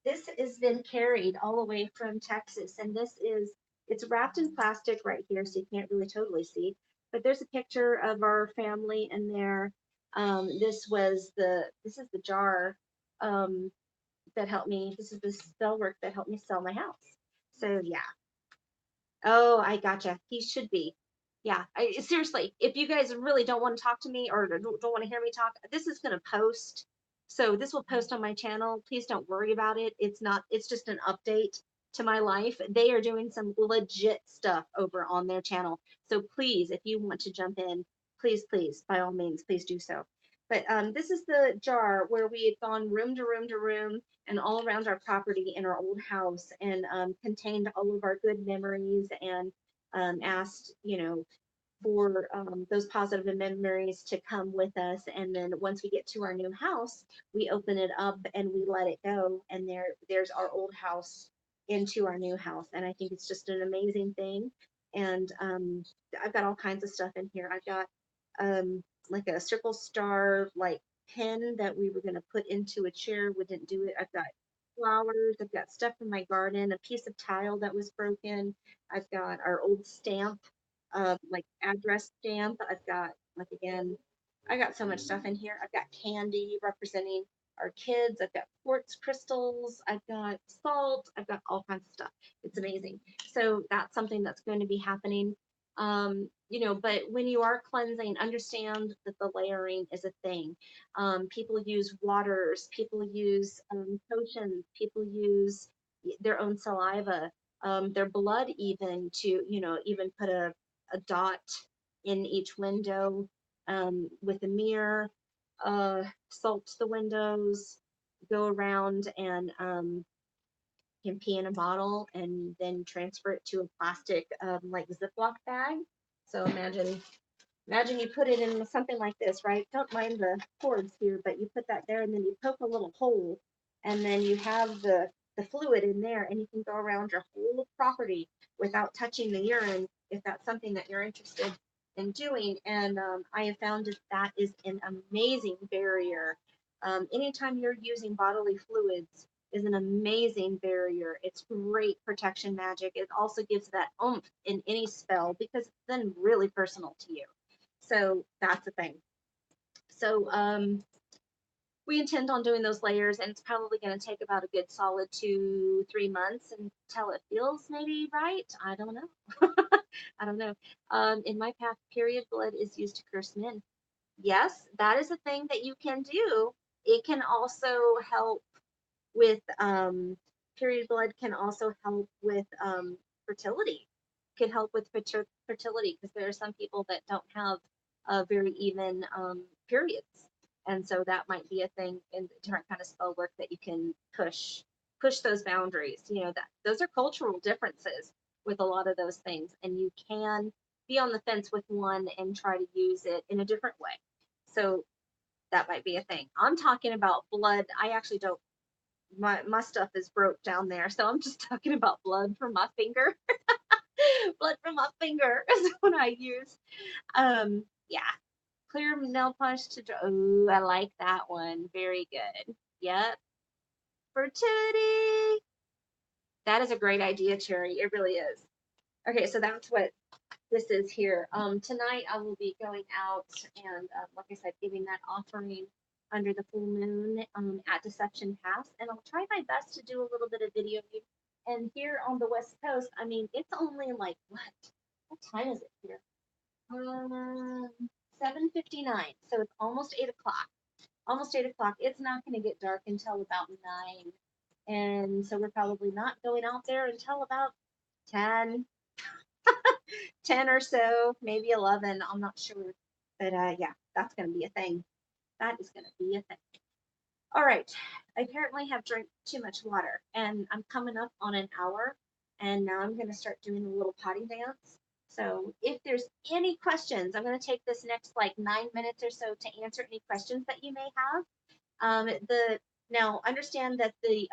This has been carried all the way from Texas, and it's wrapped in plastic right here, so you can't really totally see. But there's a picture of our family in there. This is the jar. Um, that helped me. This is the spell work that helped me sell my house. So yeah. Oh, I gotcha. He should be. Yeah. Seriously, if you guys really don't want to talk to me or don't want to hear me talk, this is going to post. So this will post on my channel. Please don't worry about it. It's not, it's just an update to my life. They are doing some legit stuff over on their channel. So please, if you want to jump in, please, by all means, please do so. But this is the jar where we had gone room to room to room and all around our property in our old house, and contained all of our good memories, and asked, for those positive memories to come with us. And then once we get to our new house, we open it up and we let it go. And there's our old house into our new house. And I think it's just an amazing thing. And I've got all kinds of stuff in here. I've got like a circle star, like pin that we were going to put into a chair. We didn't do it. I've got flowers. I've got stuff from my garden, a piece of tile that was broken. I've got our old stamp, like address stamp. I've got, like, again, I got so much stuff in here. I've got candy representing our kids. I've got quartz crystals. I've got salt. I've got all kinds of stuff. It's amazing. So that's something that's going to be happening. But when you are cleansing, understand that the layering is a thing. People use waters, people use potions, people use their own saliva, their blood, even to, even put a dot in each window, with a mirror, salt the windows, go around and can pee in a bottle and then transfer it to a plastic, like Ziploc bag. So imagine you put it in something like this, right? Don't mind the cords here, but you put that there and then you poke a little hole, and then you have the fluid in there, and you can go around your whole property without touching the urine, if that's something that you're interested in doing. And I have found that that is an amazing barrier. Anytime you're using bodily fluids is an amazing barrier. It's great protection magic. It also gives that oomph in any spell because it's then really personal to you. So that's the thing. So we intend on doing those layers, and it's probably going to take about a good solid 2-3 months until it feels maybe right. I don't know. I don't know. In my path, period blood is used to curse men. Yes, that is a thing that you can do. It can also help with period blood, can also help with fertility. Can help with fertility, because there are some people that don't have very even periods, and so that might be a thing in different kind of spell work that you can push. push those boundaries. That those are cultural differences with a lot of those things, and you can be on the fence with one and try to use it in a different way. So that might be a thing. I'm talking about blood. I actually don't. My stuff is broke down there, so I'm just talking about blood from my finger. Blood from my finger is what I use. Yeah, clear nail polish to draw. Oh, I like that one. Very good. Yep. Fertility. That is a great idea, Cherry. It really is. Okay, so that's what this is here. Tonight I will be going out and, like I said, giving that offering under the full moon at Deception Pass, and I'll try my best to do a little bit of video. And here on the West Coast, I mean, it's only like what time is it here? 7:59. So it's almost 8 o'clock. Almost 8 o'clock. It's not going to get dark until about 9. And so we're probably not going out there until about 10, 10 or so, maybe 11. I'm not sure. But yeah, that's going to be a thing. That is going to be a thing. All right. I apparently have drank too much water, and I'm coming up on an hour. And now I'm going to start doing a little potty dance. So if there's any questions, I'm going to take this next like 9 minutes or so to answer any questions that you may have. Now understand that the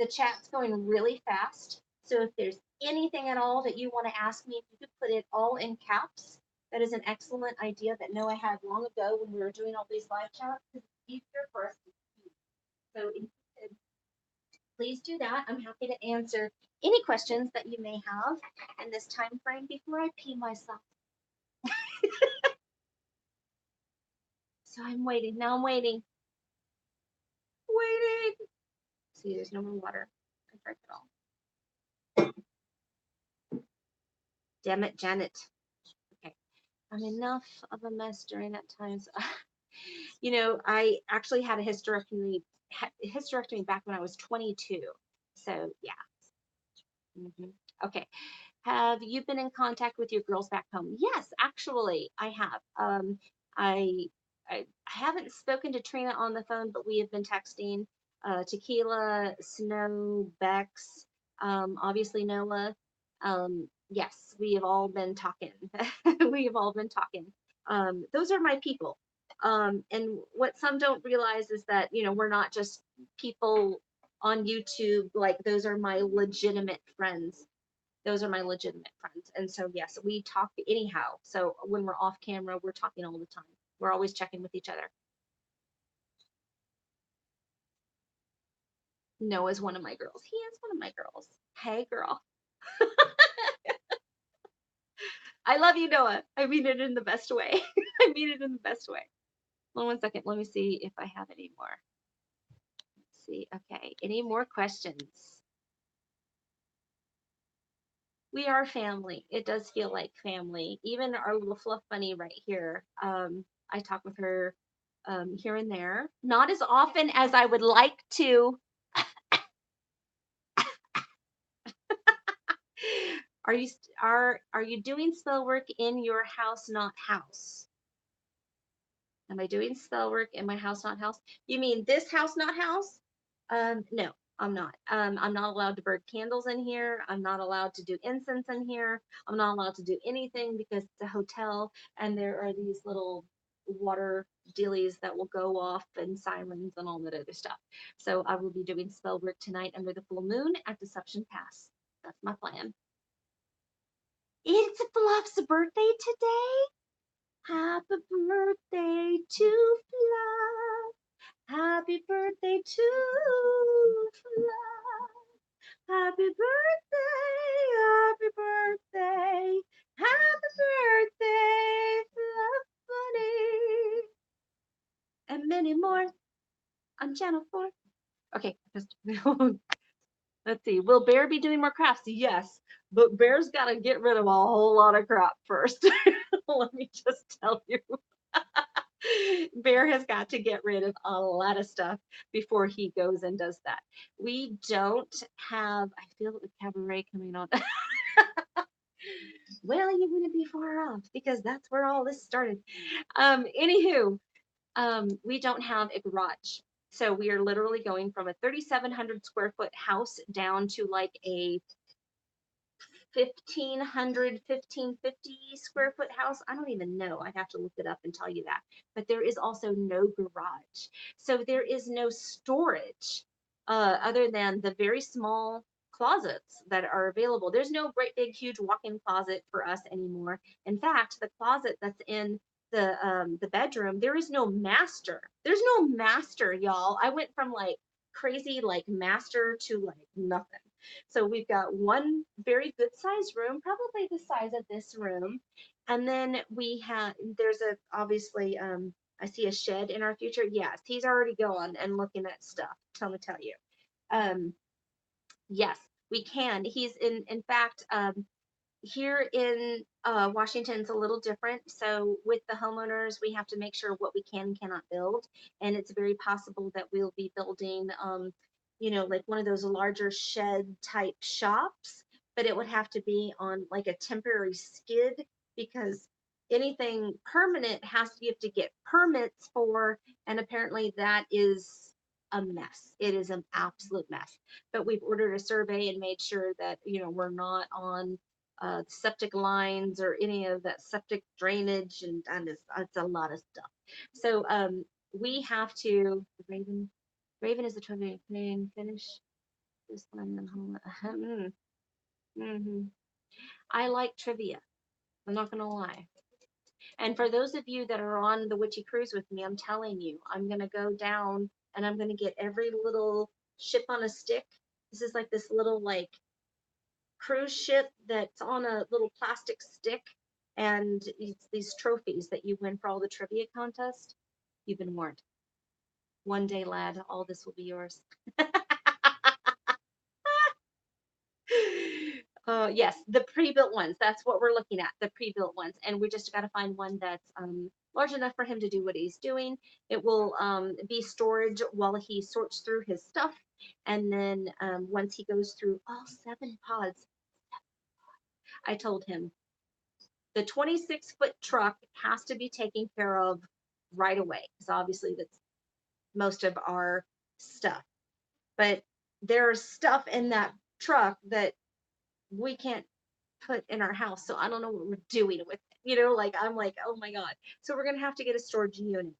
chat's going really fast. So if there's anything at all that you want to ask me, if you could put it all in caps, that is an excellent idea that Noah had long ago when we were doing all these live chats. It's easier for us to see. So if you could please do that. I'm happy to answer any questions that you may have in this time frame before I pee myself. So I'm waiting. Now I'm waiting. Waiting. See, there's no more water. I drank it all. Damn it, Janet. Okay. I'm enough of a mess during that time. So, I actually had a hysterectomy back when I was 22. So yeah. Okay. Have you been in contact with your girls back home? Yes, actually, I have. I haven't spoken to Trina on the phone, but we have been texting. Tequila, Snow, Bex, obviously Noah. Yes, we have all been talking. We have all been talking. Those are my people. And what some don't realize is that, we're not just people on YouTube. Like, those are my legitimate friends. Those are my legitimate friends. And so, yes, we talk anyhow. So when we're off camera, we're talking all the time. We're always checking with each other. Noah's one of my girls. He is one of my girls. Hey, girl. I love you, Noah. I mean it in the best way. I mean it in the best way. Hold on one second. Let me see if I have any more. Let's see. Okay. Any more questions? We are family. It does feel like family. Even our little fluff bunny right here. I talk with her here and there. Not as often as I would like to. Are you doing spell work in your house, not house? Am I doing spell work in my house, not house? You mean this house, not house? No, I'm not. I'm not allowed to burn candles in here. I'm not allowed to do incense in here. I'm not allowed to do anything because it's a hotel and there are these little water dealies that will go off and sirens and all that other stuff. So I will be doing spell work tonight under the full moon at Deception Pass. That's my plan. It's Fluff's birthday today. Happy birthday to Fluff. Happy birthday to Fluff. Happy birthday, happy birthday, happy birthday, Fluff Bunny. And many more on Channel 4. Okay, let's see. Will Bear be doing more crafts? Yes, but Bear's got to get rid of a whole lot of crap first. Let me just tell you. Bear has got to get rid of a lot of stuff before he goes and does that. We don't have, I feel the cabaret coming on. Well, you wouldn't be far off because that's where all this started. Anywho, we don't have a garage. So we are literally going from a 3,700 square foot house down to like a 1,550 square foot house. I don't even know. I'd have to look it up and tell you that. But there is also no garage. So there is no storage other than the very small closets that are available. There's no great big huge walk-in closet for us anymore. In fact, the closet that's in the bedroom, there is no master. There's no master, y'all. I went from like crazy like master to like nothing. So we've got one very good sized room, probably the size of this room. And then there's obviously, I see a shed in our future. Yes, he's already going and looking at stuff. Tell me, tell you. Um, yes, we can. In fact, here in Washington, it's a little different. So with the homeowners, we have to make sure what we can and cannot build. And it's very possible that we'll be building, like one of those larger shed type shops, but it would have to be on like a temporary skid because anything permanent you have to get permits for. And apparently that is a mess. It is an absolute mess. But we've ordered a survey and made sure that, we're not on septic lines or any of that septic drainage, and it's a lot of stuff. So we have to Raven is the trophy finish this one. Mm-hmm. I like trivia. I'm not gonna lie. And for those of you that are on the Witchy Cruise with me, I'm telling you, I'm gonna go down and I'm gonna get every little ship on a stick. This is like this little like cruise ship that's on a little plastic stick, and it's these trophies that you win for all the trivia contest. You've been warned. One day, lad, all this will be yours. Yes, the pre-built ones. That's what we're looking at, the pre-built ones. And we just got to find one that's large enough for him to do what he's doing. It will be storage while he sorts through his stuff. And then once he goes through all 7 pods, I told him the 26-foot truck has to be taken care of right away because obviously that's most of our stuff. But there's stuff in that truck that we can't put in our house. So I don't know what we're doing with it. Like I'm like, oh my God. So we're going to have to get a storage unit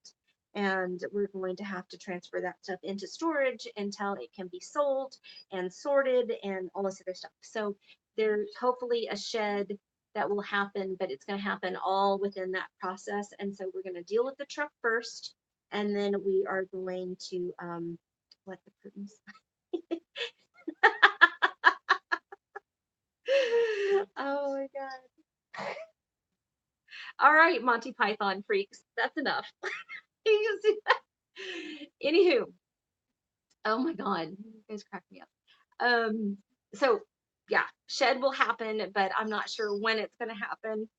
and we're going to have to transfer that stuff into storage until it can be sold and sorted and all this other stuff. So there's hopefully a shed that will happen, but it's going to happen all within that process. And so we're going to deal with the truck first, and then we are going to let the curtains. Oh my God. All right, Monty Python freaks. That's enough. You see that? Anywho, oh my God, you guys crack me up. So yeah, shed will happen, but I'm not sure when it's going to happen.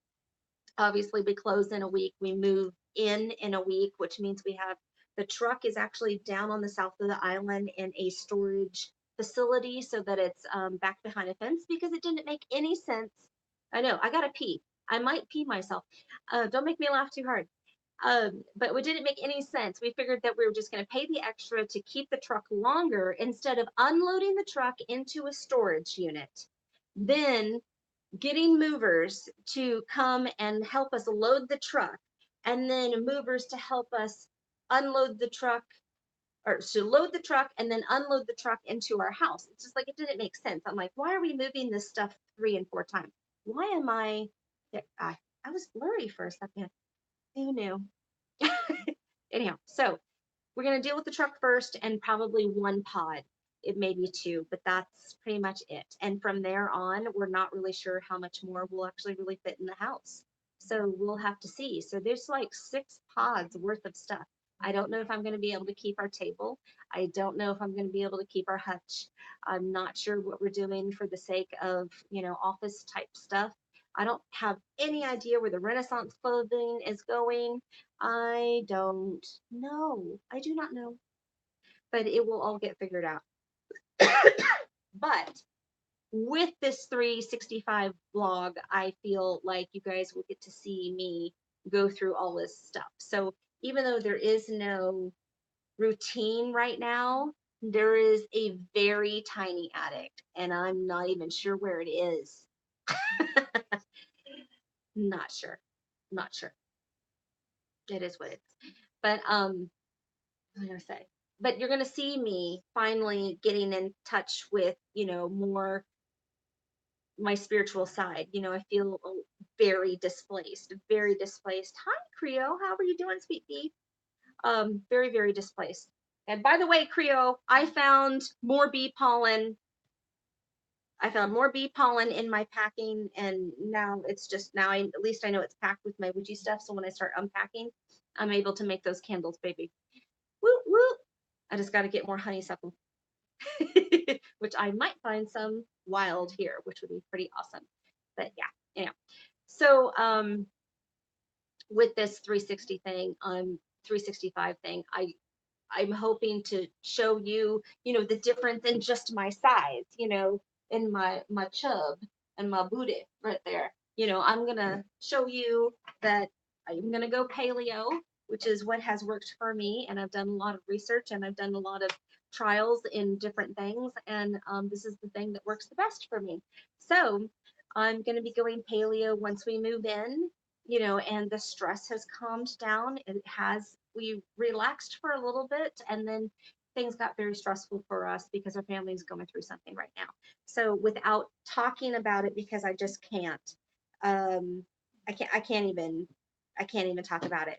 Obviously, we close in a week. We move in a week, which means the truck is actually down on the south of the island in a storage facility so that it's back behind a fence because it didn't make any sense. I know, I gotta pee. I might pee myself. Don't make me laugh too hard. But it didn't make any sense. We figured that we were just going to pay the extra to keep the truck longer instead of unloading the truck into a storage unit. Then getting movers to come and help us load the truck, and then movers to help us unload the truck, or to load the truck and then unload the truck into our house. It's just like it didn't make sense. I'm like, why are we moving this stuff 3 and 4 times? Why am I was blurry for a second. Who knew? Anyhow, so we're going to deal with the truck first and probably 1 pod. It may be 2, but that's pretty much it. And from there on, we're not really sure how much more will actually really fit in the house. So we'll have to see. So there's like 6 pods worth of stuff. I don't know if I'm going to be able to keep our table. I don't know if I'm going to be able to keep our hutch. I'm not sure what we're doing for the sake of, office type stuff. I don't have any idea where the Renaissance clothing is going. I don't know. I do not know. But it will all get figured out. But with this 365 vlog, I feel like you guys will get to see me go through all this stuff. So even though there is no routine right now, there is a very tiny addict, and I'm not even sure where it is. Not sure. Not sure. It is what it is. But what was I gonna say? But you're gonna see me finally getting in touch with, more my spiritual side. I feel very displaced, very displaced. Hi, Creo. How are you doing, sweet pea? Very, very displaced. And by the way, Creo, I found more bee pollen in my packing, and now it's just now at least I know it's packed with my witchy stuff. So when I start unpacking, I'm able to make those candles, baby. Woo woo! I just got to get more honeysuckle, which I might find some wild here, which would be pretty awesome. But yeah. So with this 360 thing, 365 thing, I'm hoping to show you, the difference in just my size, in my chub and my booty right there. I'm gonna show you that I'm gonna go paleo, which is what has worked for me, and I've done a lot of research and I've done a lot of trials in different things, and this is the thing that works the best for me. So I'm gonna be going paleo once we move in, and the stress has calmed down. We relaxed for a little bit, and then things got very stressful for us because our family is going through something right now. So without talking about it, because I just can't, um, I can't even talk about it,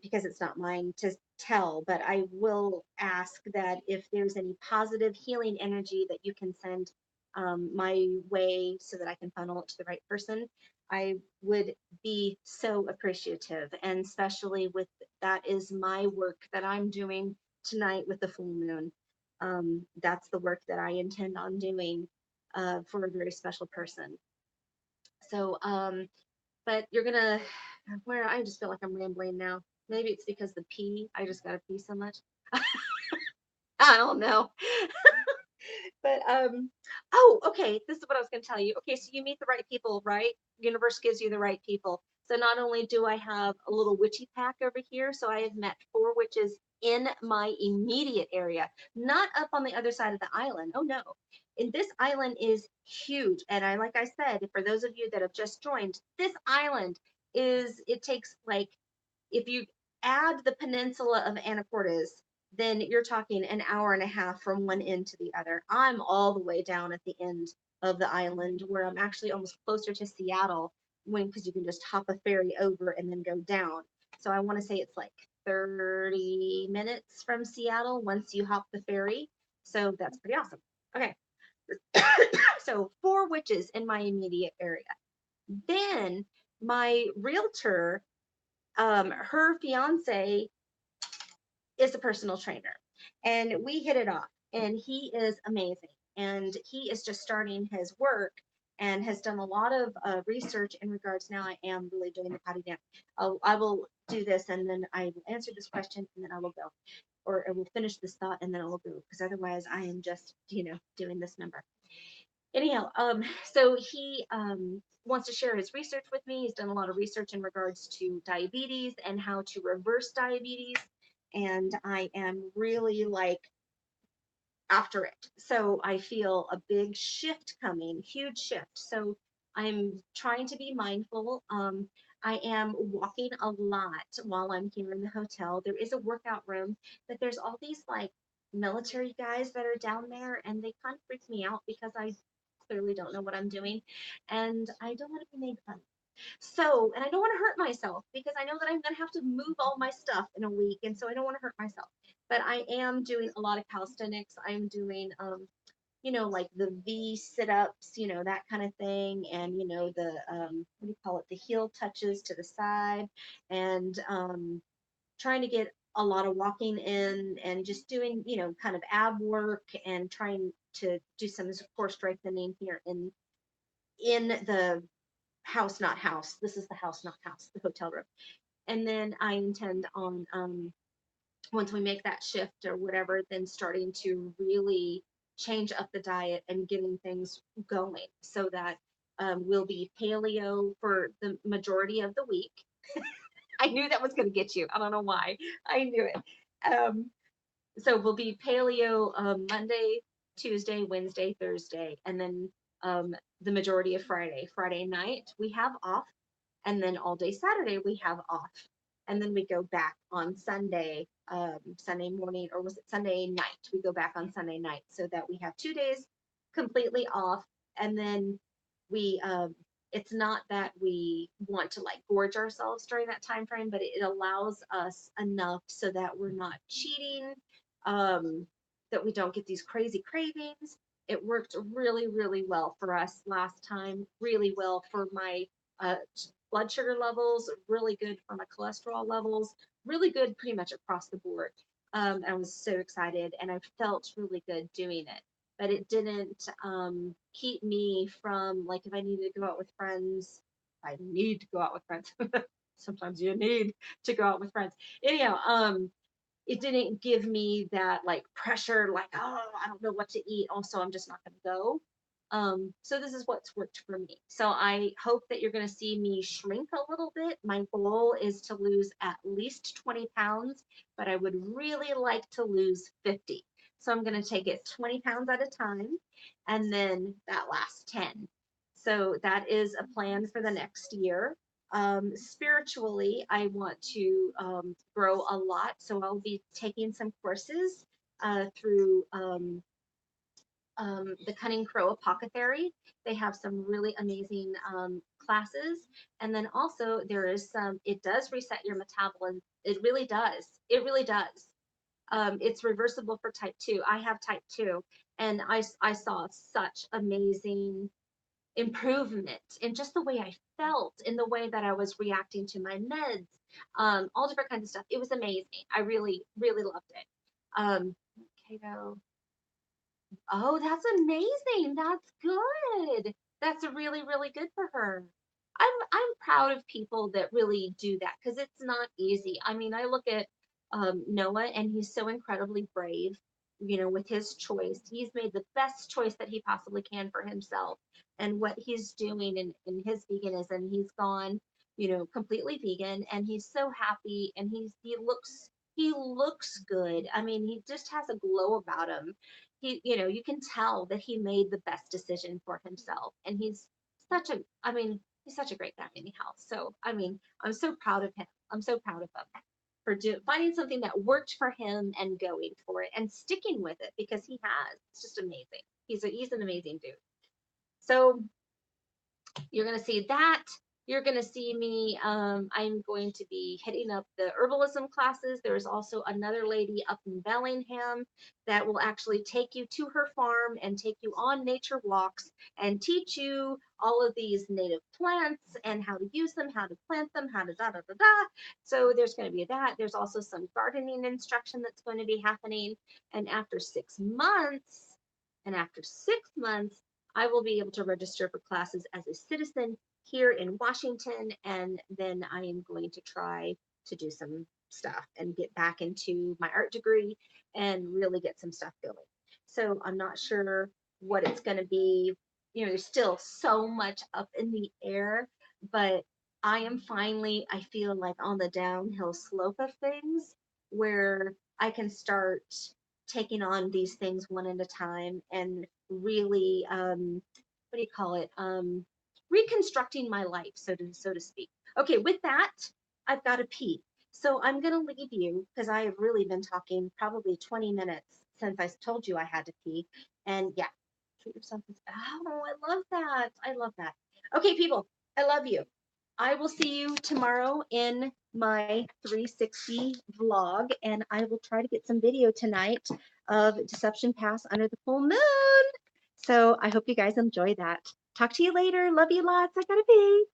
because it's not mine to tell. But I will ask that if there's any positive healing energy that you can send my way so that I can funnel it to the right person, I would be so appreciative. And especially with that is my work that I'm doing tonight with the full moon. That's the work that I intend on doing for a very special person. So, but you're gonna, where I just feel like I'm rambling now. Maybe it's because the pee, I just gotta pee so much. I don't know. But oh, okay, this is what I was going to tell you. Okay, so you meet the right people, right? Universe gives you the right people. So not only do I have a little witchy pack over here, so I have met 4 witches in my immediate area, not up on the other side of the island. Oh no. And this island is huge. And like I said, for those of you that have just joined, this island it takes like, if you add the peninsula of Anacortes, then you're talking an hour and a half from one end to the other. I'm all the way down at the end of the island, where I'm actually almost closer to Seattle, because you can just hop a ferry over and then go down. So I want to say it's like 30 minutes from Seattle once you hop the ferry. So that's pretty awesome. Okay. So 4 witches in my immediate area. Then my realtor, her fiance is a personal trainer, and we hit it off, and he is amazing, and he is just starting his work and has done a lot of research in regards. Now I am really doing the potty dance. I will do this, and then I will answer this question, and then I will go, or I will finish this thought, and then I will go, because otherwise I am just, doing this number. Anyhow, so he wants to share his research with me. He's done a lot of research in regards to diabetes and how to reverse diabetes. And I am really like after it. So I feel a big shift coming, huge shift. So I'm trying to be mindful. I am walking a lot while I'm here in the hotel. There is a workout room, but there's all these like military guys that are down there, and they kind of freak me out because I clearly don't know what I'm doing, and I don't want to be made fun of. So, and I don't want to hurt myself because I know that I'm going to have to move all my stuff in a week. And so I don't want to hurt myself. But I am doing a lot of calisthenics. I'm doing, like the V sit ups, that kind of thing. And, the, what do you call it? The heel touches to the side, and trying to get a lot of walking in, and just doing, kind of ab work, and trying to do some core strengthening here in the house, not house. This is the house, not house, the hotel room. And then I intend on, once we make that shift or whatever, then starting to really change up the diet and getting things going so that we'll be paleo for the majority of the week. I knew that was going to get you. I don't know why. I knew it. Um, so we'll be paleo Monday, Tuesday, Wednesday, Thursday, and then the majority of Friday. Friday night we have off, and then all day Saturday we have off, and then we go back on Sunday, Sunday morning, or was it Sunday night? We go back on Sunday night so that we have 2 days completely off, and then we it's not that we want to like gorge ourselves during that time frame, but it allows us enough so that we're not cheating, um, that we don't get these crazy cravings. It worked really, really well for us last time, really well for my uh, blood sugar levels, really good for my cholesterol levels, really good pretty much across the board. I was so excited and I felt really good doing it. But it didn't keep me from, like, if I needed to go out with friends, I need to go out with friends. Sometimes you need to go out with friends. Anyhow, it didn't give me that like pressure, like, oh, I don't know what to eat. Also, I'm just not going to go. So this is what's worked for me. So I hope that you're going to see me shrink a little bit. My goal is to lose at least 20 pounds, but I would really like to lose 50. So I'm going to take it 20 pounds at a time and then that last 10. So that is a plan for the next year. Spiritually, I want to grow a lot. So I'll be taking some courses through the Cunning Crow Apothecary. They have some really amazing classes. And then also there is some, it does reset your metabolism. It really does. It really does. It's reversible for type 2. I have type 2 and I saw such amazing improvement in just the way I felt, in the way that I was reacting to my meds, all different kinds of stuff. It was amazing. I really, really loved it. Keto. Oh, that's amazing. That's good. That's really, really good for her. I'm proud of people that really do that because it's not easy. I mean, I look at Noah and he's so incredibly brave, with his choice. He's made the best choice that he possibly can for himself and what he's doing in his veganism. He's gone, completely vegan and he's so happy and he looks good. I mean, he just has a glow about him. You can tell that he made the best decision for himself. And he's such a great guy anyhow. So, I mean, I'm so proud of him. I'm so proud of him for finding something that worked for him and going for it and sticking with it because he has. It's just amazing. He's an amazing dude. So you're going to see that. You're going to see me. I'm going to be hitting up the herbalism classes. There's also another lady up in Bellingham that will actually take you to her farm and take you on nature walks and teach you all of these native plants and how to use them, how to plant them, how to da da da da. So there's going to be that. There's also some gardening instruction that's going to be happening. And after 6 months, I will be able to register for classes as a citizen here in Washington, and then I am going to try to do some stuff and get back into my art degree and really get some stuff going. So I'm not sure what it's going to be. There's still so much up in the air, but I am finally, I feel like, on the downhill slope of things where I can start taking on these things one at a time and really what do you call it, reconstructing my life, so to speak. Okay, with that, I've got to pee, so I'm going to leave you because I have really been talking probably 20 minutes since I told you I had to pee. And yeah, treat yourself. Oh, I love that. I love that. Okay, people, I love you. I will see you tomorrow in my 360 vlog, and I will try to get some video tonight of Deception Pass under the full moon. So I hope you guys enjoy that. Talk to you later. Love you lots. I gotta pee.